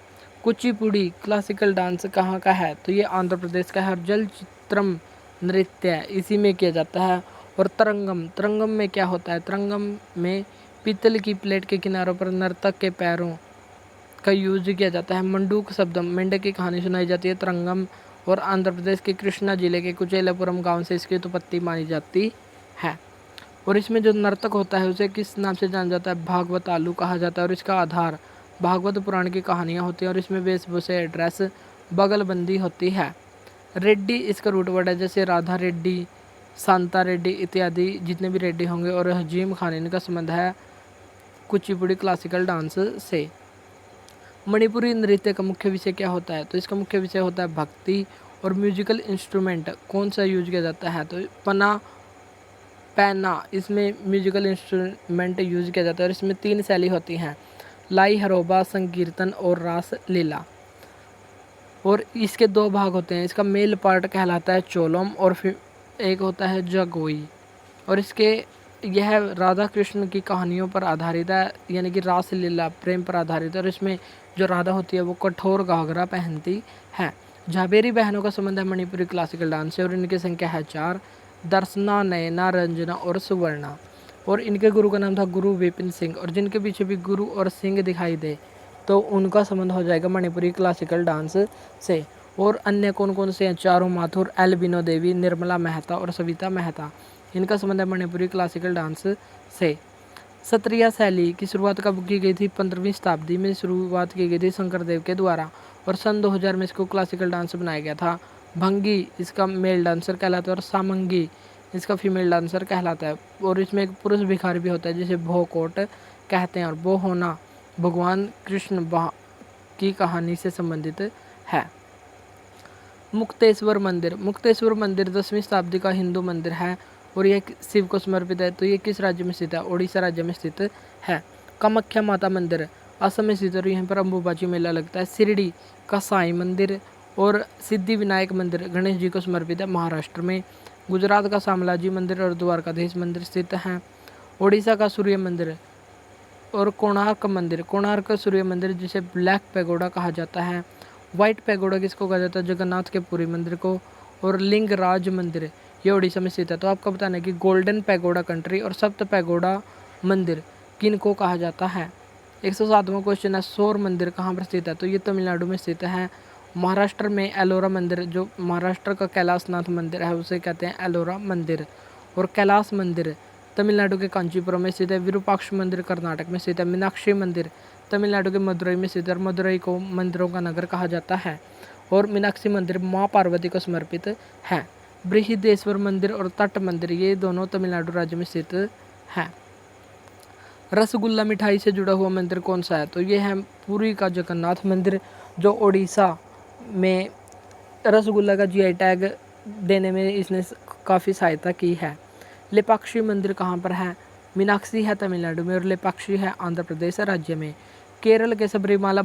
कुचिपुड़ी क्लासिकल डांस कहाँ का है? तो ये आंध्र प्रदेश का है। जलचित्रम नृत्य इसी में किया जाता है। और तरंगम, तरंगम में क्या होता है? तरंगम में पीतल की प्लेट के किनारों पर नर्तक के पैरों का यूज किया जाता है। मंडूक शब्दम, मेंढक की कहानी सुनाई जाती है तरंगम। और आंध्र प्रदेश के कृष्णा जिले के कुचेलापुरम गांव से इसकी उत्पत्ति मानी जाती है। और इसमें जो नर्तक होता है उसे किस नाम से जाना जाता है? भागवत आलू कहा जाता है। और इसका आधार भागवत पुराण की कहानियाँ होती हैं। और इसमें वेशभूषा ड्रेस बगलबंदी होती है। रेड्डी इसका रूट वर्ड है, जैसे राधा रेड्डी, शांता रेड्डी इत्यादि जितने भी रेड्डी होंगे। और हजीम खान इनका संबंध है कुचिपुड़ी क्लासिकल डांस से। मणिपुरी नृत्य का मुख्य विषय क्या होता है? तो इसका मुख्य विषय होता है भक्ति। और म्यूजिकल इंस्ट्रूमेंट कौन सा यूज किया जाता है? तो पैना इसमें म्यूजिकल इंस्ट्रूमेंट यूज किया जाता है। और इसमें 3 शैली होती हैं, लाई, हरोबा, संकीर्तन और रास लीला। और इसके 2 भाग होते हैं। इसका मेल पार्ट कहलाता है चोलम और फिर एक होता है जगोई। और इसके यह राधा कृष्ण की कहानियों पर आधारित है, यानी कि रास लीला प्रेम पर आधारित है। और इसमें जो राधा होती है वो कठोर घाघरा पहनती है। झाबेरी बहनों का संबंध है मणिपुरी क्लासिकल डांस से। और इनकी संख्या है 4, दर्शना, नयना, रंजना और सुवर्णा। और इनके गुरु का नाम था गुरु विपिन सिंह। और जिनके पीछे भी गुरु और सिंह दिखाई दे तो उनका संबंध हो जाएगा मणिपुरी क्लासिकल डांस से। और अन्य कौन कौन से हैं? चारों माथुर, एल्बिनो देवी, निर्मला मेहता और सविता मेहता, इनका संबंध है मणिपुरी क्लासिकल डांस से। सत्रिया शैली की शुरुआत कब की गई थी? 15वीं शताब्दी में शुरुआत की गई थी शंकरदेव के द्वारा। और सन 2000 में इसको क्लासिकल डांस बनाया गया था। भंगी इसका मेल डांसर कहलाता है। और सामंगी इसका फीमेल डांसर कहलाता है। और इसमें एक पुरुष भिखारी भी होता है जिसे भोकोट कहते हैं। और वो होना भगवान कृष्ण की कहानी से संबंधित है। मुक्तेश्वर मंदिर, मुक्तेश्वर मंदिर 10वीं शताब्दी का हिंदू मंदिर है। और यह शिव को समर्पित है। तो ये किस राज्य में स्थित है? उड़ीसा राज्य में स्थित है। कामाख्या माता मंदिर असम में स्थित है। और यहाँ पर अंबुबाची मेला लगता है। शिरडी का साईं मंदिर और सिद्धि विनायक मंदिर गणेश जी को समर्पित है, महाराष्ट्र में। गुजरात का शामलाजी मंदिर और द्वारकाधीश मंदिर स्थित हैं। उड़ीसा का सूर्य मंदिर और कोणार्क मंदिर, कोणार्क सूर्य मंदिर जिसे ब्लैक पैगोडा कहा जाता है। वाइट पैगोडा किसको कहा जाता है? जगन्नाथ के पुरी मंदिर को। और लिंगराज मंदिर ये उड़ीसा में स्थित है। तो आपको बताना है कि गोल्डन पैगोडा कंट्री और सप्त पैगोडा मंदिर किन को कहा जाता है। 107वां क्वेश्चन है, सौर मंदिर कहाँ पर स्थित है? तो ये तमिलनाडु में स्थित है। महाराष्ट्र में एलोरा मंदिर, जो महाराष्ट्र का कैलाशनाथ मंदिर है उसे कहते हैं एलोरा मंदिर। और कैलाश मंदिर तमिलनाडु के कांचीपुरम में स्थित है। विरूपाक्ष मंदिर कर्नाटक में स्थित है। मीनाक्षी मंदिर तमिलनाडु के मदुरई में स्थित है। और मदुरई को मंदिरों का नगर कहा जाता है। और मीनाक्षी मंदिर माँ पार्वती को समर्पित है। बृहदेश्वर मंदिर और तट मंदिर ये दोनों तमिलनाडु राज्य में स्थित है। रसगुल्ला मिठाई से जुड़ा हुआ मंदिर कौन सा है? तो ये है पुरी का जगन्नाथ मंदिर, जो ओडिशा में रसगुल्ला का जीआई टैग देने में इसने काफ़ी सहायता की है। लेपाक्षी मंदिर कहाँ पर है? मीनाक्षी है तमिलनाडु में और लेपाक्षी है आंध्र प्रदेश राज्य में। केरल के सबरीमाला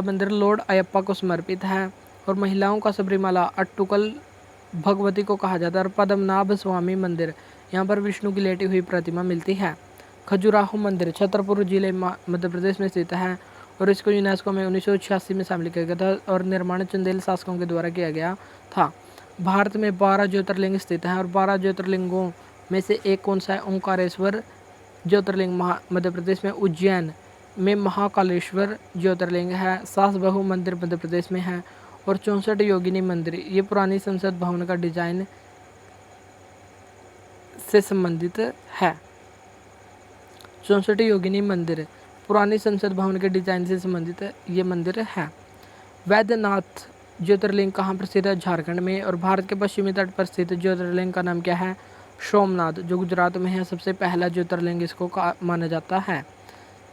मंदिर लॉर्ड अयप्पा को समर्पित है। और महिलाओं का सबरीमाला अट्टुकल भगवती को कहा जाता है। और पद्मनाभ स्वामी मंदिर यहाँ पर विष्णु की लेटी हुई प्रतिमा मिलती है। खजुराहो मंदिर छतरपुर जिले मध्य प्रदेश में स्थित है। और इसको यूनेस्को में 1986 में शामिल किया गया था। और निर्माण चंदेल शासकों के द्वारा किया गया था। भारत में 12 ज्योतिर्लिंग स्थित हैं। और 12 ज्योतिर्लिंगों में से एक कौन सा है? ओंकारेश्वर ज्योतिर्लिंग मध्य प्रदेश में। उज्जैन में महाकालेश्वर ज्योतिर्लिंग है। सास बहु मंदिर मध्य प्रदेश में है। और 64 योगिनी मंदिर ये पुरानी संसद भवन का डिजाइन से संबंधित है। 64 योगिनी मंदिर पुरानी संसद भवन के डिजाइन से संबंधित ये मंदिर है। वैद्यनाथ ज्योतिर्लिंग कहाँ पर स्थित है? झारखंड में। और भारत के पश्चिमी तट पर स्थित ज्योतिर्लिंग का नाम क्या है? सोमनाथ, जो गुजरात में है। सबसे पहला ज्योतिर्लिंग इसको माना जाता है।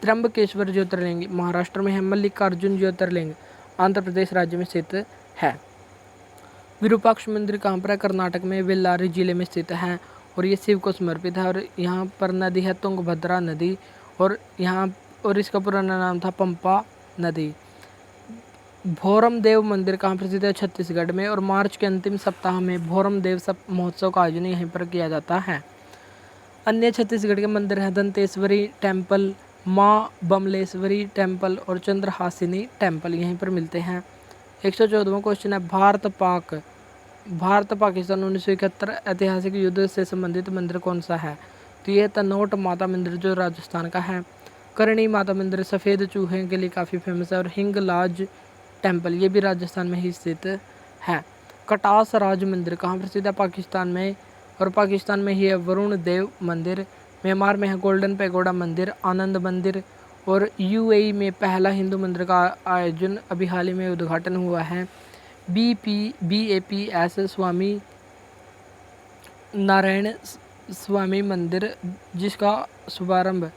त्र्यंबकेश्वर ज्योतिर्लिंग महाराष्ट्र में है। मल्लिकार्जुन ज्योतिर्लिंग आंध्र प्रदेश राज्य में स्थित है। विरूपाक्ष मंदिर कहाँ पर है? कर्नाटक में बेल्लारी जिले में स्थित है और ये शिव को समर्पित है। और यहाँ पर नदी है तुंगभद्रा नदी और इसका पुराना नाम था पंपा नदी। भोरम देव मंदिर कहाँ पर स्थित है? छत्तीसगढ़ में। और मार्च के अंतिम सप्ताह में भोरम देव महोत्सव का आयोजन यहीं पर किया जाता है। अन्य छत्तीसगढ़ के मंदिर हैं दंतेश्वरी टेम्पल, माँ बमलेश्वरी टेम्पल और चंद्रहासिनी टेम्पल, यहीं पर मिलते हैं। 114वां क्वेश्चन है भारत पाकिस्तान 1971 ऐतिहासिक युद्ध से संबंधित मंदिर कौन सा है? तो ये तनोट माता मंदिर जो राजस्थान का है। करणी माता मंदिर सफ़ेद चूहे के लिए काफ़ी फेमस है। और हिंगलाज टेम्पल ये भी राजस्थान में ही स्थित है। कटास राज मंदिर कहाँ पर स्थित है? पाकिस्तान में। और पाकिस्तान में ही है वरुण देव मंदिर। म्यांमार में है गोल्डन पैगोडा मंदिर, आनंद मंदिर। और यूएई में पहला हिंदू मंदिर का आयोजन अभी हाल ही में उद्घाटन हुआ है। BAPS स्वामी नारायण स्वामी मंदिर, जिसका शुभारंभ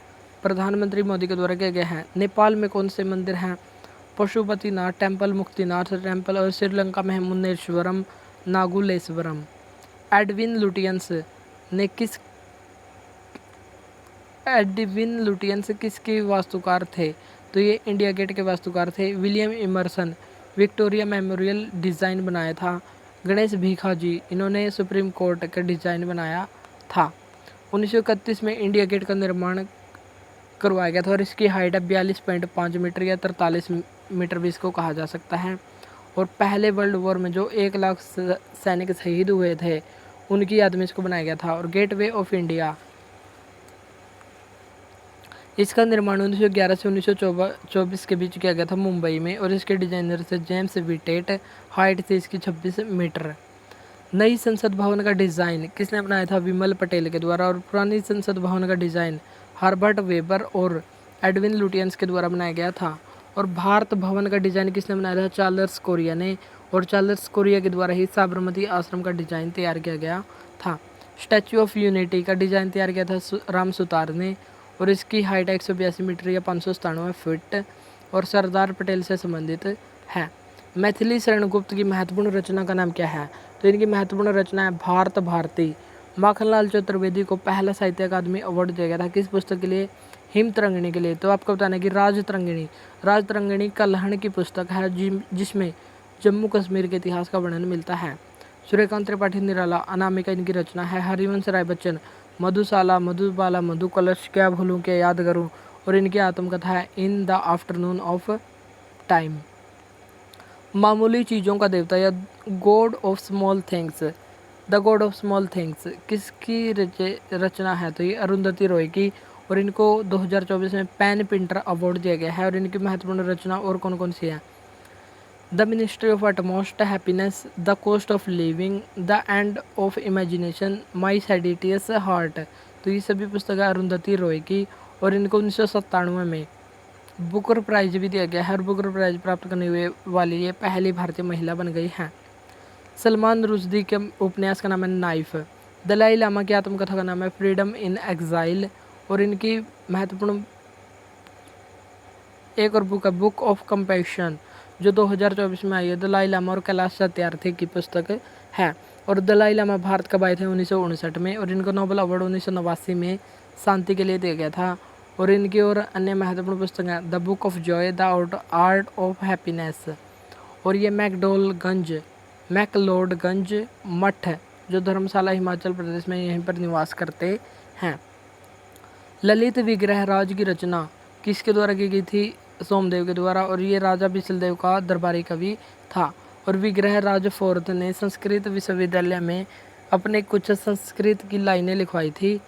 प्रधानमंत्री मोदी के द्वारा किया गया है। नेपाल में कौन से मंदिर हैं? Pashupatinath temple, Muktinath temple. और श्रीलंका में है मुन्नेश्वरम, नागुलेश्वरम। एडविन लुटियंस किसके वास्तुकार थे? तो ये इंडिया गेट के वास्तुकार थे। William Emerson Victoria Memorial design बनाया था। गणेश भिखाजी इन्होंने सुप्रीम कोर्ट का डिज़ाइन बनाया था। 1931 में इंडिया गेट का निर्माण करवाया गया था और इसकी हाइट है 42.5 मीटर या 43 मीटर भी इसको कहा जा सकता है। और पहले वर्ल्ड वॉर में जो 1 लाख सैनिक शहीद हुए थे उनकी याद में इसको बनाया गया था। और गेटवे ऑफ इंडिया इसका निर्माण 1911 से 1924 के बीच किया गया था मुंबई में। और इसके डिजाइनर से जेम्स विटेट, हाइट थी इसकी 26 मीटर। नई संसद भवन का डिज़ाइन किसने बनाया था? विमल पटेल के द्वारा। और पुरानी संसद भवन का डिज़ाइन हर्बर्ट वेबर और एडविन लुटियंस के द्वारा बनाया गया था। और भारत भवन का डिज़ाइन किसने बनाया था? चार्ल्स कोरिया ने। और चार्ल्स कोरिया के द्वारा ही साबरमती आश्रम का डिज़ाइन तैयार किया गया था। स्टैचू ऑफ यूनिटी का डिज़ाइन तैयार किया था राम सुतार ने। और इसकी हाइट 182 मीटर या 597 फीट और सरदार पटेल से संबंधित है। मैथिली शरण गुप्त की महत्वपूर्ण रचना का नाम क्या है? तो इनकी महत्वपूर्ण रचना है भारत भारती। माखनलाल चतुर्वेदी को पहला साहित्य अकादमी अवार्ड दिया गया था किस पुस्तक के लिए? हिम तरंगिणी के लिए। तो आपको बताना है कि राज तरंगिणी कल्हण की पुस्तक है जिसमें जम्मू कश्मीर के इतिहास का वर्णन मिलता है। सूर्यकांत त्रिपाठी निराला अनामिका इनकी रचना है। हरिवंश राय बच्चन मधुशाला, मधुबाला, मधु कलश, क्या भूलूं क्या याद करूं। और इनकी आत्मकथा है in the afternoon of time. मामूली चीज़ों का देवता या God of small things, the God of small things किसकी रचना है? तो ये अरुंधति रॉय की। और इनको 2024 में पेन पिंटर अवार्ड दिया गया है। और इनकी महत्वपूर्ण रचना और कौन कौन सी है? The ministry of utmost happiness, the cost of living, the end of imagination, my seditious heart. तो ये सभी पुस्तकें अरुंधति रॉय की। और इनको 1997 में बुकर प्राइज भी दिया गया है। और बुकर प्राइज प्राप्त करने वाली ये पहली भारतीय महिला बन गई हैं। सलमान रुश्दी के उपन्यास का नाम है नाइफ। दलाई लामा की आत्मकथा का नाम है फ्रीडम इन एग्जाइल। और इनकी महत्वपूर्ण एक और बुक है बुक ऑफ कंपैशन जो 2024 में आई है। दलाई लामा और कैलाश सत्यार्थी की पुस्तक है। और दलाई लामा भारत कब आए थे? 1959 में। और इनको नोबेल अवार्ड 1989 में शांति के लिए दिया गया था। और इनकी और अन्य महत्वपूर्ण पुस्तक हैं the book of Joy, the art of happiness. और ये मैकलोडगंज मठ जो धर्मशाला हिमाचल प्रदेश में यहीं पर निवास करते हैं। ललित विग्रह राज की रचना किसके द्वारा की गई थी? सोमदेव के द्वारा। और ये राजा बिसलदेव का दरबारी कवि था। और विग्रह राज फोर्थ ने संस्कृत विश्वविद्यालय में अपने कुछ संस्कृत की लाइनें लिखवाई थी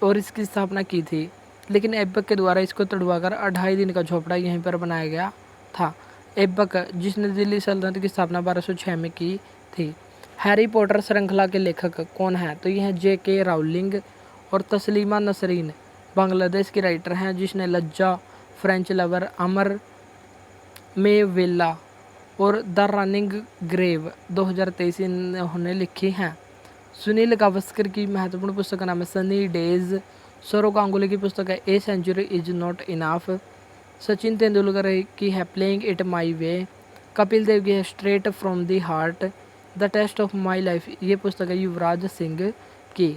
और इसकी स्थापना की थी। लेकिन ऐबक के द्वारा इसको तोड़वाकर 2.5 दिन का झोपड़ा यहीं पर बनाया गया था। ऐबक जिसने दिल्ली सल्तनत की स्थापना 1206 में की थी। हैरी पॉटर श्रृंखला के लेखक कौन है? तो ये हैं J.K. राउलिंग। और तस्लीमा नसरीन बांग्लादेश की राइटर हैं जिसने लज्जा, फ्रेंच लवर, अमर, मेवेला और द रनिंग ग्रेव 2023 इन्होंने लिखी हैं। सुनील गावस्कर की महत्वपूर्ण पुस्तक का नाम है सनी डेज। सौरव गांगुली की पुस्तक है a century is not enough. Sachin Tendulkar की है playing it my way. Kapil Dev की है straight from the heart. The test of my life ये पुस्तक है युवराज सिंह की।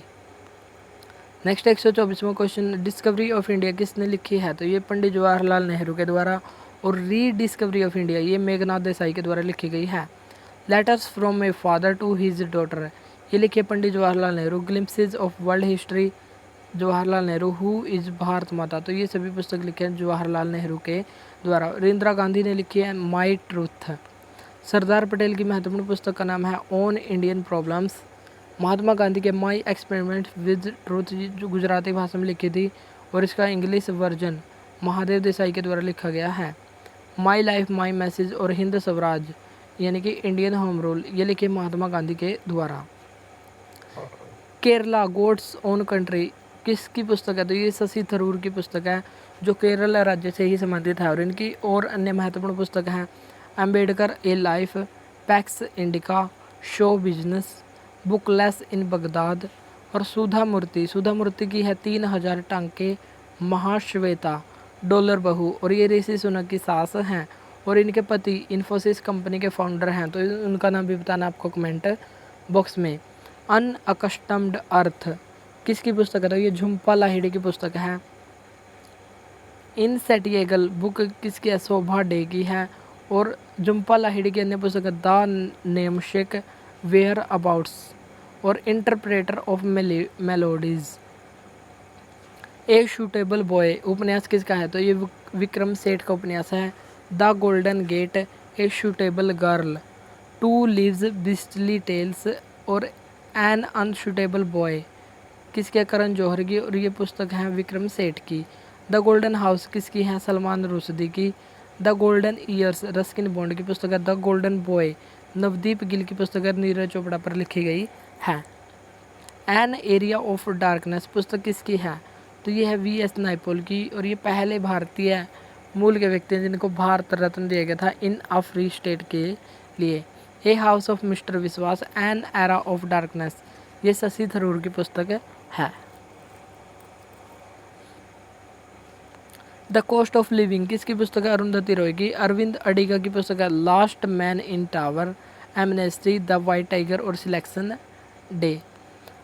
नेक्स्ट 124वां क्वेश्चन, डिस्कवरी ऑफ इंडिया किसने लिखी है? तो ये पंडित जवाहरलाल नेहरू के द्वारा। और रीडिस्कवरी ऑफ इंडिया ये मेघनाथ देसाई के द्वारा लिखी गई है। Letters from a father to his daughter ये लिखी है Pandit Jawaharlal Nehru. Glimpses of world history Jawaharlal Nehru. Who is Bharat Mata तो ये सभी पुस्तक लिखे हैं जवाहरलाल नेहरू के द्वारा। इंदिरा गांधी ने लिखी है माई ट्रूथ। सरदार पटेल की महत्वपूर्ण पुस्तक का नाम है on Indian problems. Mahatma Gandhi के माई एक्सपेरिमेंट विद ट्रूथ जो गुजराती भाषा में लिखी थी और इसका इंग्लिश वर्जन महादेव देसाई के द्वारा लिखा गया है। माई लाइफ माई मैसेज और हिंद स्वराज यानी कि इंडियन होम रूल ये लिखे महात्मा गांधी के द्वारा। केरला गॉड्स ओन कंट्री किसकी पुस्तक है? तो ये शशि थरूर की पुस्तक है जो केरल राज्य से ही संबंधित है। और इनकी और अन्य महत्वपूर्ण पुस्तक हैं अम्बेडकर ए life, PACS indica, show business, booklets इन बगदाद और सुधा मूर्ति। सुधा मूर्ति की है 3000 टांके, महाश्वेता, डॉलर बहू और ये ऋषि सुनक की सास हैं और इनके पति इन्फोसिस कंपनी के फाउंडर हैं। तो उनका नाम भी बताना आपको कमेंट बॉक्स में। अनअकस्टम्ड अर्थ किसकी पुस्तक है? तो ये झुम्पा लाहिड़ी की पुस्तक है। इनसेटिएगल बुक किसकी है? शोभा डे की है। और झुम्पा लाहिड़ी की अन्य पुस्तक है द नेमशेक, वेयर अबाउट्स और interpreter of melodies. A suitable boy उपन्यास किसका है? तो ये विक्रम सेठ का उपन्यास है। The golden gate, a suitable girl, two lives beastly tales और एन अनशूटेबल बॉय किसकी है? करण जौहर की और ये पुस्तक है विक्रम सेठ की। द गोल्डन हाउस किसकी है? सलमान रुश्दी की। The golden years Ruskin bond की पुस्तक है। The golden boy Navdeep Gill की पुस्तक है नीरज चोपड़ा पर लिखी गई है। एन एरिया ऑफ डार्कनेस पुस्तक किसकी है? तो ये है वी.एस. नायपॉल की और ये पहले भारतीय मूल के व्यक्ति हैं जिनको भारत रत्न दिया गया था इन अ फ्री स्टेट के लिए। ए हाउस ऑफ मिस्टर विश्वास, एन एरा ऑफ डार्कनेस ये शशि थरूर की पुस्तक है। द कॉस्ट ऑफ लिविंग किसकी पुस्तक है? अरुंधति रॉय की। अरविंद अडिगा की पुस्तक है last man in tower, amnesty, the white tiger और selection day.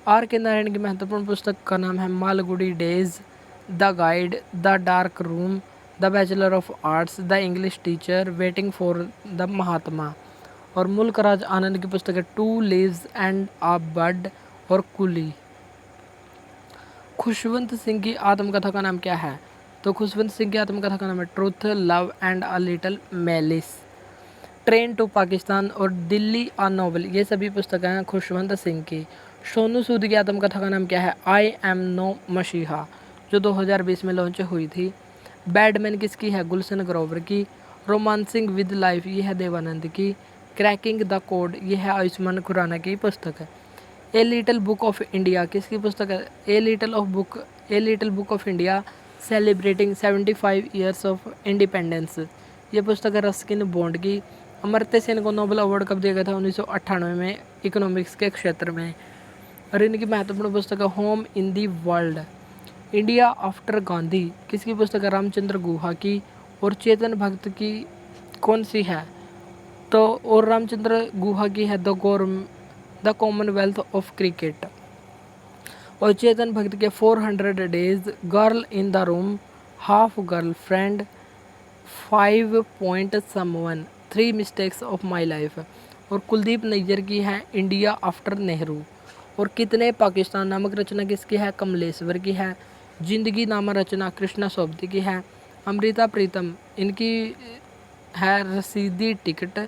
R K Narayan की महत्वपूर्ण पुस्तक का नाम है Malgudi days, the guide, the dark room, the bachelor of arts, the English teacher, waiting for the Mahatma. और मुल्क राज आनंद की पुस्तक है two leaves and a bud और कुली। खुशवंत सिंह की आत्मकथा का नाम क्या है? तो खुशवंत सिंह की आत्मकथा का नाम है truth, love and a little malice. Train to Pakistan और दिल्ली अ नोवेल ये सभी पुस्तकें हैं खुशवंत सिंह की। सोनू सूद की आत्मकथा का नाम क्या है? आई एम नो मसीहा जो 2020 में लॉन्च हुई थी। बैडमैन किसकी है? गुलशन ग्रोवर की। रोमांसिंग विद लाइफ ये है देवानंद की। क्रैकिंग द कोड ये है आयुष्मान खुराना की पुस्तक है। A little book of India किसकी पुस्तक है? A little book of India celebrating 75 years of independence ये पुस्तक है रस्किन बॉन्ड की। अमर्त्य सेन को नोबेल अवार्ड कब दिया गया था? 1998 में इकोनॉमिक्स के क्षेत्र में। और इनकी महत्वपूर्ण पुस्तक है home in the world, India after Gandhi किसकी पुस्तक है? रामचंद्र गुहा की। और चेतन भक्त की कौन सी है? तो और रामचंद्र गुहा की है द कॉमनवेल्थ ऑफ क्रिकेट। और चेतन भक्त के 400 days, girl in the room, half girl friend, 5 point someone, 3 mistakes of my life. और कुलदीप नैयर की है इंडिया आफ्टर नेहरू। और कितने पाकिस्तान नामक रचना किसकी है? कमलेश्वर की है। जिंदगी नामा रचना कृष्णा सोबती की है। अमृता प्रीतम इनकी है रसीदी टिकट,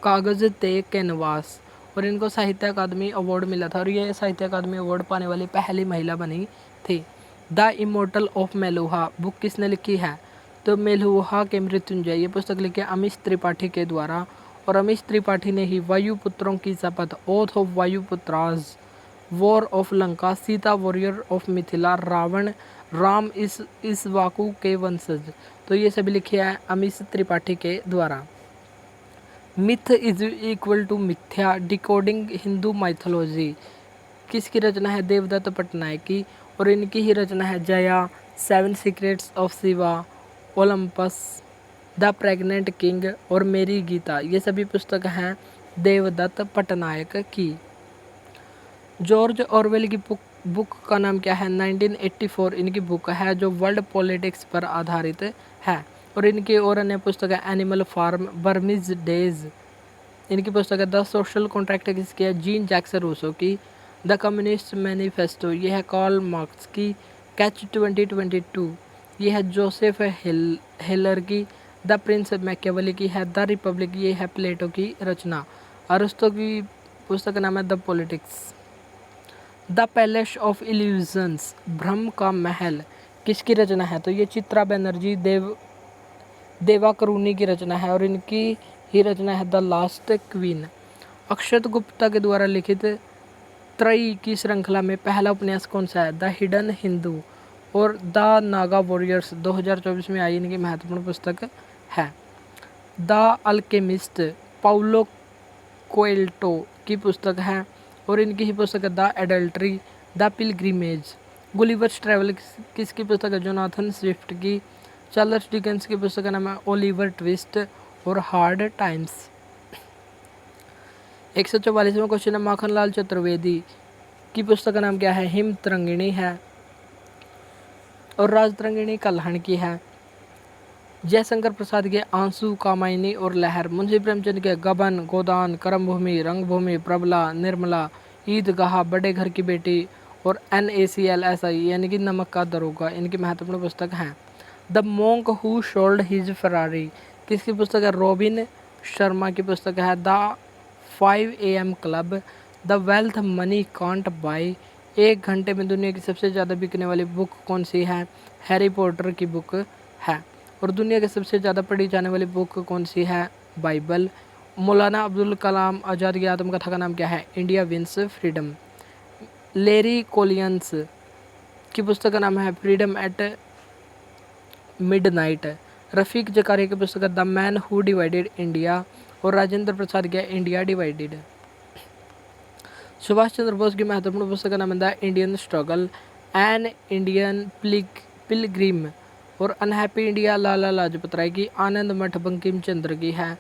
कागज़ ते कैनवास। और इनको साहित्य अकादमी अवार्ड मिला था और ये साहित्य अकादमी अवार्ड पाने वाली पहली महिला बनी थी। The immortal of Meluha book किसने लिखी है? तो मेलुहा के मृत्युंजय ये पुस्तक लिखी है अमीश त्रिपाठी के द्वारा। और अमीश त्रिपाठी ने ही वायुपुत्रों की शपथ, oath of Vayuputras, war of Lanka, Sita warrior of Mithila, Ravan, Ram इस वाकु के वंशज तो ये सभी लिखे हैं अमीश त्रिपाठी के द्वारा। मिथ इज इक्वल टू मिथ्या, डिकोडिंग हिंदू माइथोलॉजी, किसकी रचना है? देवदत्त पटनायक की, और इनकी ही रचना है Jaya, 7 secrets of Shiva, Olympus, the pregnant king और मेरी गीता। ये सभी पुस्तक हैं देवदत्त पटनायक की। जॉर्ज ऑरवेल की बुक का नाम क्या है? 1984 इनकी बुक है, जो वर्ल्ड पॉलिटिक्स पर आधारित है। और इनकी और अन्य पुस्तक है एनिमल फार्म, बर्मीज डेज, इनकी पुस्तक है द सोशल कॉन्ट्रैक्ट किसकी है? जीन जैक्स रूसो की। द कम्युनिस्ट मैनिफेस्टो, ये है कार्ल मार्क्स की। कैच 2022, ये है जोसेफ हेलर की। द प्रिंस मैकियावेली की है। द रिपब्लिक, ये है प्लेटो की रचना। अरिस्टो की पुस्तक का नाम है the politics. The palace of illusions, भ्रम का महल, किसकी रचना है? तो ये चित्रा बनर्जी देवा करूनी की रचना है, और इनकी ही रचना है द लास्ट क्वीन। अक्षत गुप्ता के द्वारा लिखित त्रयी की श्रृंखला में पहला उपन्यास कौन सा है? द हिडन हिंदू और द नागा वॉरियर्स 2024 में आई इनकी महत्वपूर्ण पुस्तक है। द अल्केमिस्ट पाउलो कोएल्टो की पुस्तक है, और इनकी ही पुस्तक है the adultery, the pilgrimage. Gulliver's travel किसकी पुस्तक है? जोनाथन स्विफ्ट की। चार्ल्स डिकेंस की पुस्तक का नाम है ओलिवर ट्विस्ट और हार्ड टाइम्स। 144वां क्वेश्चन है माखनलाल चतुर्वेदी की पुस्तक का नाम क्या है? हिम तरंगिणी है, और राज तरंगिणी कल्हण की है। जयशंकर प्रसाद के आंसू, कामायनी और लहर। मुंशी प्रेमचंद के गबन, गोदान, कर्मभूमि, रंगभूमि, प्रबला, निर्मला, ईदगाह, बड़े घर की बेटी और NACLSI यानी कि नमक का दरोगा, इनकी महत्वपूर्ण पुस्तक हैं। The monk who sold his Ferrari, किसकी पुस्तक है? रॉबिन शर्मा की पुस्तक है। The 5 AM club, the wealth money can't buy. 1 घंटे में दुनिया की सबसे ज़्यादा बिकने वाली बुक कौन सी है? हैरी पॉटर की बुक है। और दुनिया की सबसे ज़्यादा पढ़ी जाने वाली बुक कौन सी है? बाइबल। मौलाना अब्दुल कलाम आज़ाद की आत्मकथा का नाम क्या है? India wins freedom. Larry Collins की पुस्तक का नाम है freedom at midnight. Rafiq Zakaria की पुस्तक the man who divided India, और राजेंद्र प्रसाद की इंडिया डिवाइडेड। सुभाष चंद्र बोस की महत्वपूर्ण पुस्तक का नाम है the Indian struggle, an Indian pilgrim और अनहैप्पी इंडिया लाला लाजपत राय की। आनंद मठ बंकिम चंद्र की है,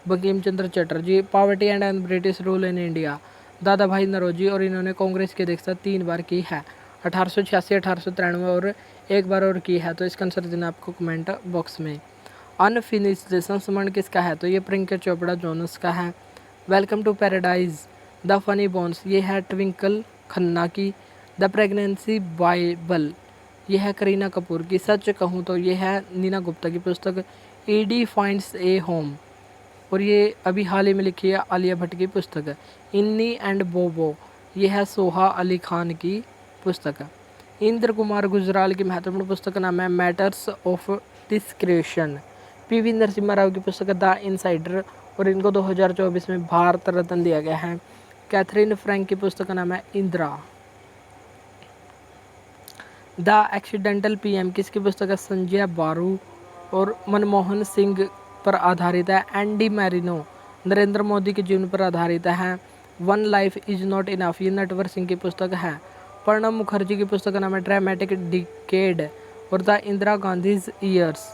Bankim Chandra Chatterjee. Poverty and British rule in India, दादा भाई नरोजी, और इन्होंने कांग्रेस की अध्यक्षता 3 बार की है, 1886, 1893 और 1 बार और की है। तो इसका आंसर देना आपको कमेंट बॉक्स में। अनफिनिश्ड संस्मरण किसका है? तो ये प्रियंका चोपड़ा जोनस का है। Welcome to paradise, the funny bones, ये है ट्विंकल खन्ना की। द प्रेगनेंसी बाइबल, ये है करीना कपूर की। सच कहूँ तो ये है नीना गुप्ता की पुस्तक ईडी फाइंड्स ए होम, और ये अभी हाल ही में लिखी है आलिया भट्ट की पुस्तक है। इन्नी एंड बोबो, ये है सोहा अली खान की पुस्तक। इंद्र कुमार गुजराल की महत्वपूर्ण पुस्तक का नाम है matters of description. PV Narasimha Rao की पुस्तक द इनसाइडर, और इनको 2024 में भारत रत्न दिया गया है। कैथरीन फ्रैंक की पुस्तक का नाम है इंदिरा। द एक्सीडेंटल PM किसकी पुस्तक है? संजय बारू, और मनमोहन सिंह पर आधारित है। एंडी मैरिनो नरेंद्र मोदी के जीवन पर आधारित है। One life is not enough, ये नटवर सिंह की पुस्तक है। प्रणब मुखर्जी की पुस्तक का नाम है ड्रामेटिक डिकेड, और the Indira Gandhi's years,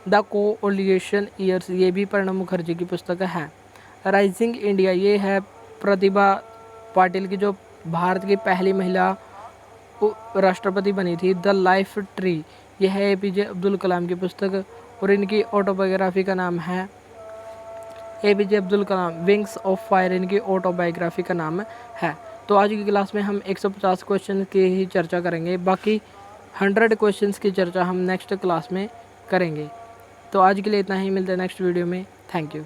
the coalition years, ये भी प्रणब मुखर्जी की पुस्तक है। राइजिंग इंडिया, ये है प्रतिभा पाटिल की, जो भारत की पहली महिला राष्ट्रपति बनी थी। द लाइफ ट्री, यह है APJ अब्दुल कलाम की पुस्तक, और इनकी ऑटोबायोग्राफी का नाम है APJ Abdul Kalam wings of fire, इनकी ऑटोबायोग्राफी का नाम है। तो आज की क्लास में हम 150 क्वेश्चन की ही चर्चा करेंगे, बाकी 100 क्वेश्चंस की चर्चा हम नेक्स्ट क्लास में करेंगे। तो आज के लिए इतना ही, मिलते हैं नेक्स्ट वीडियो में। Thank you.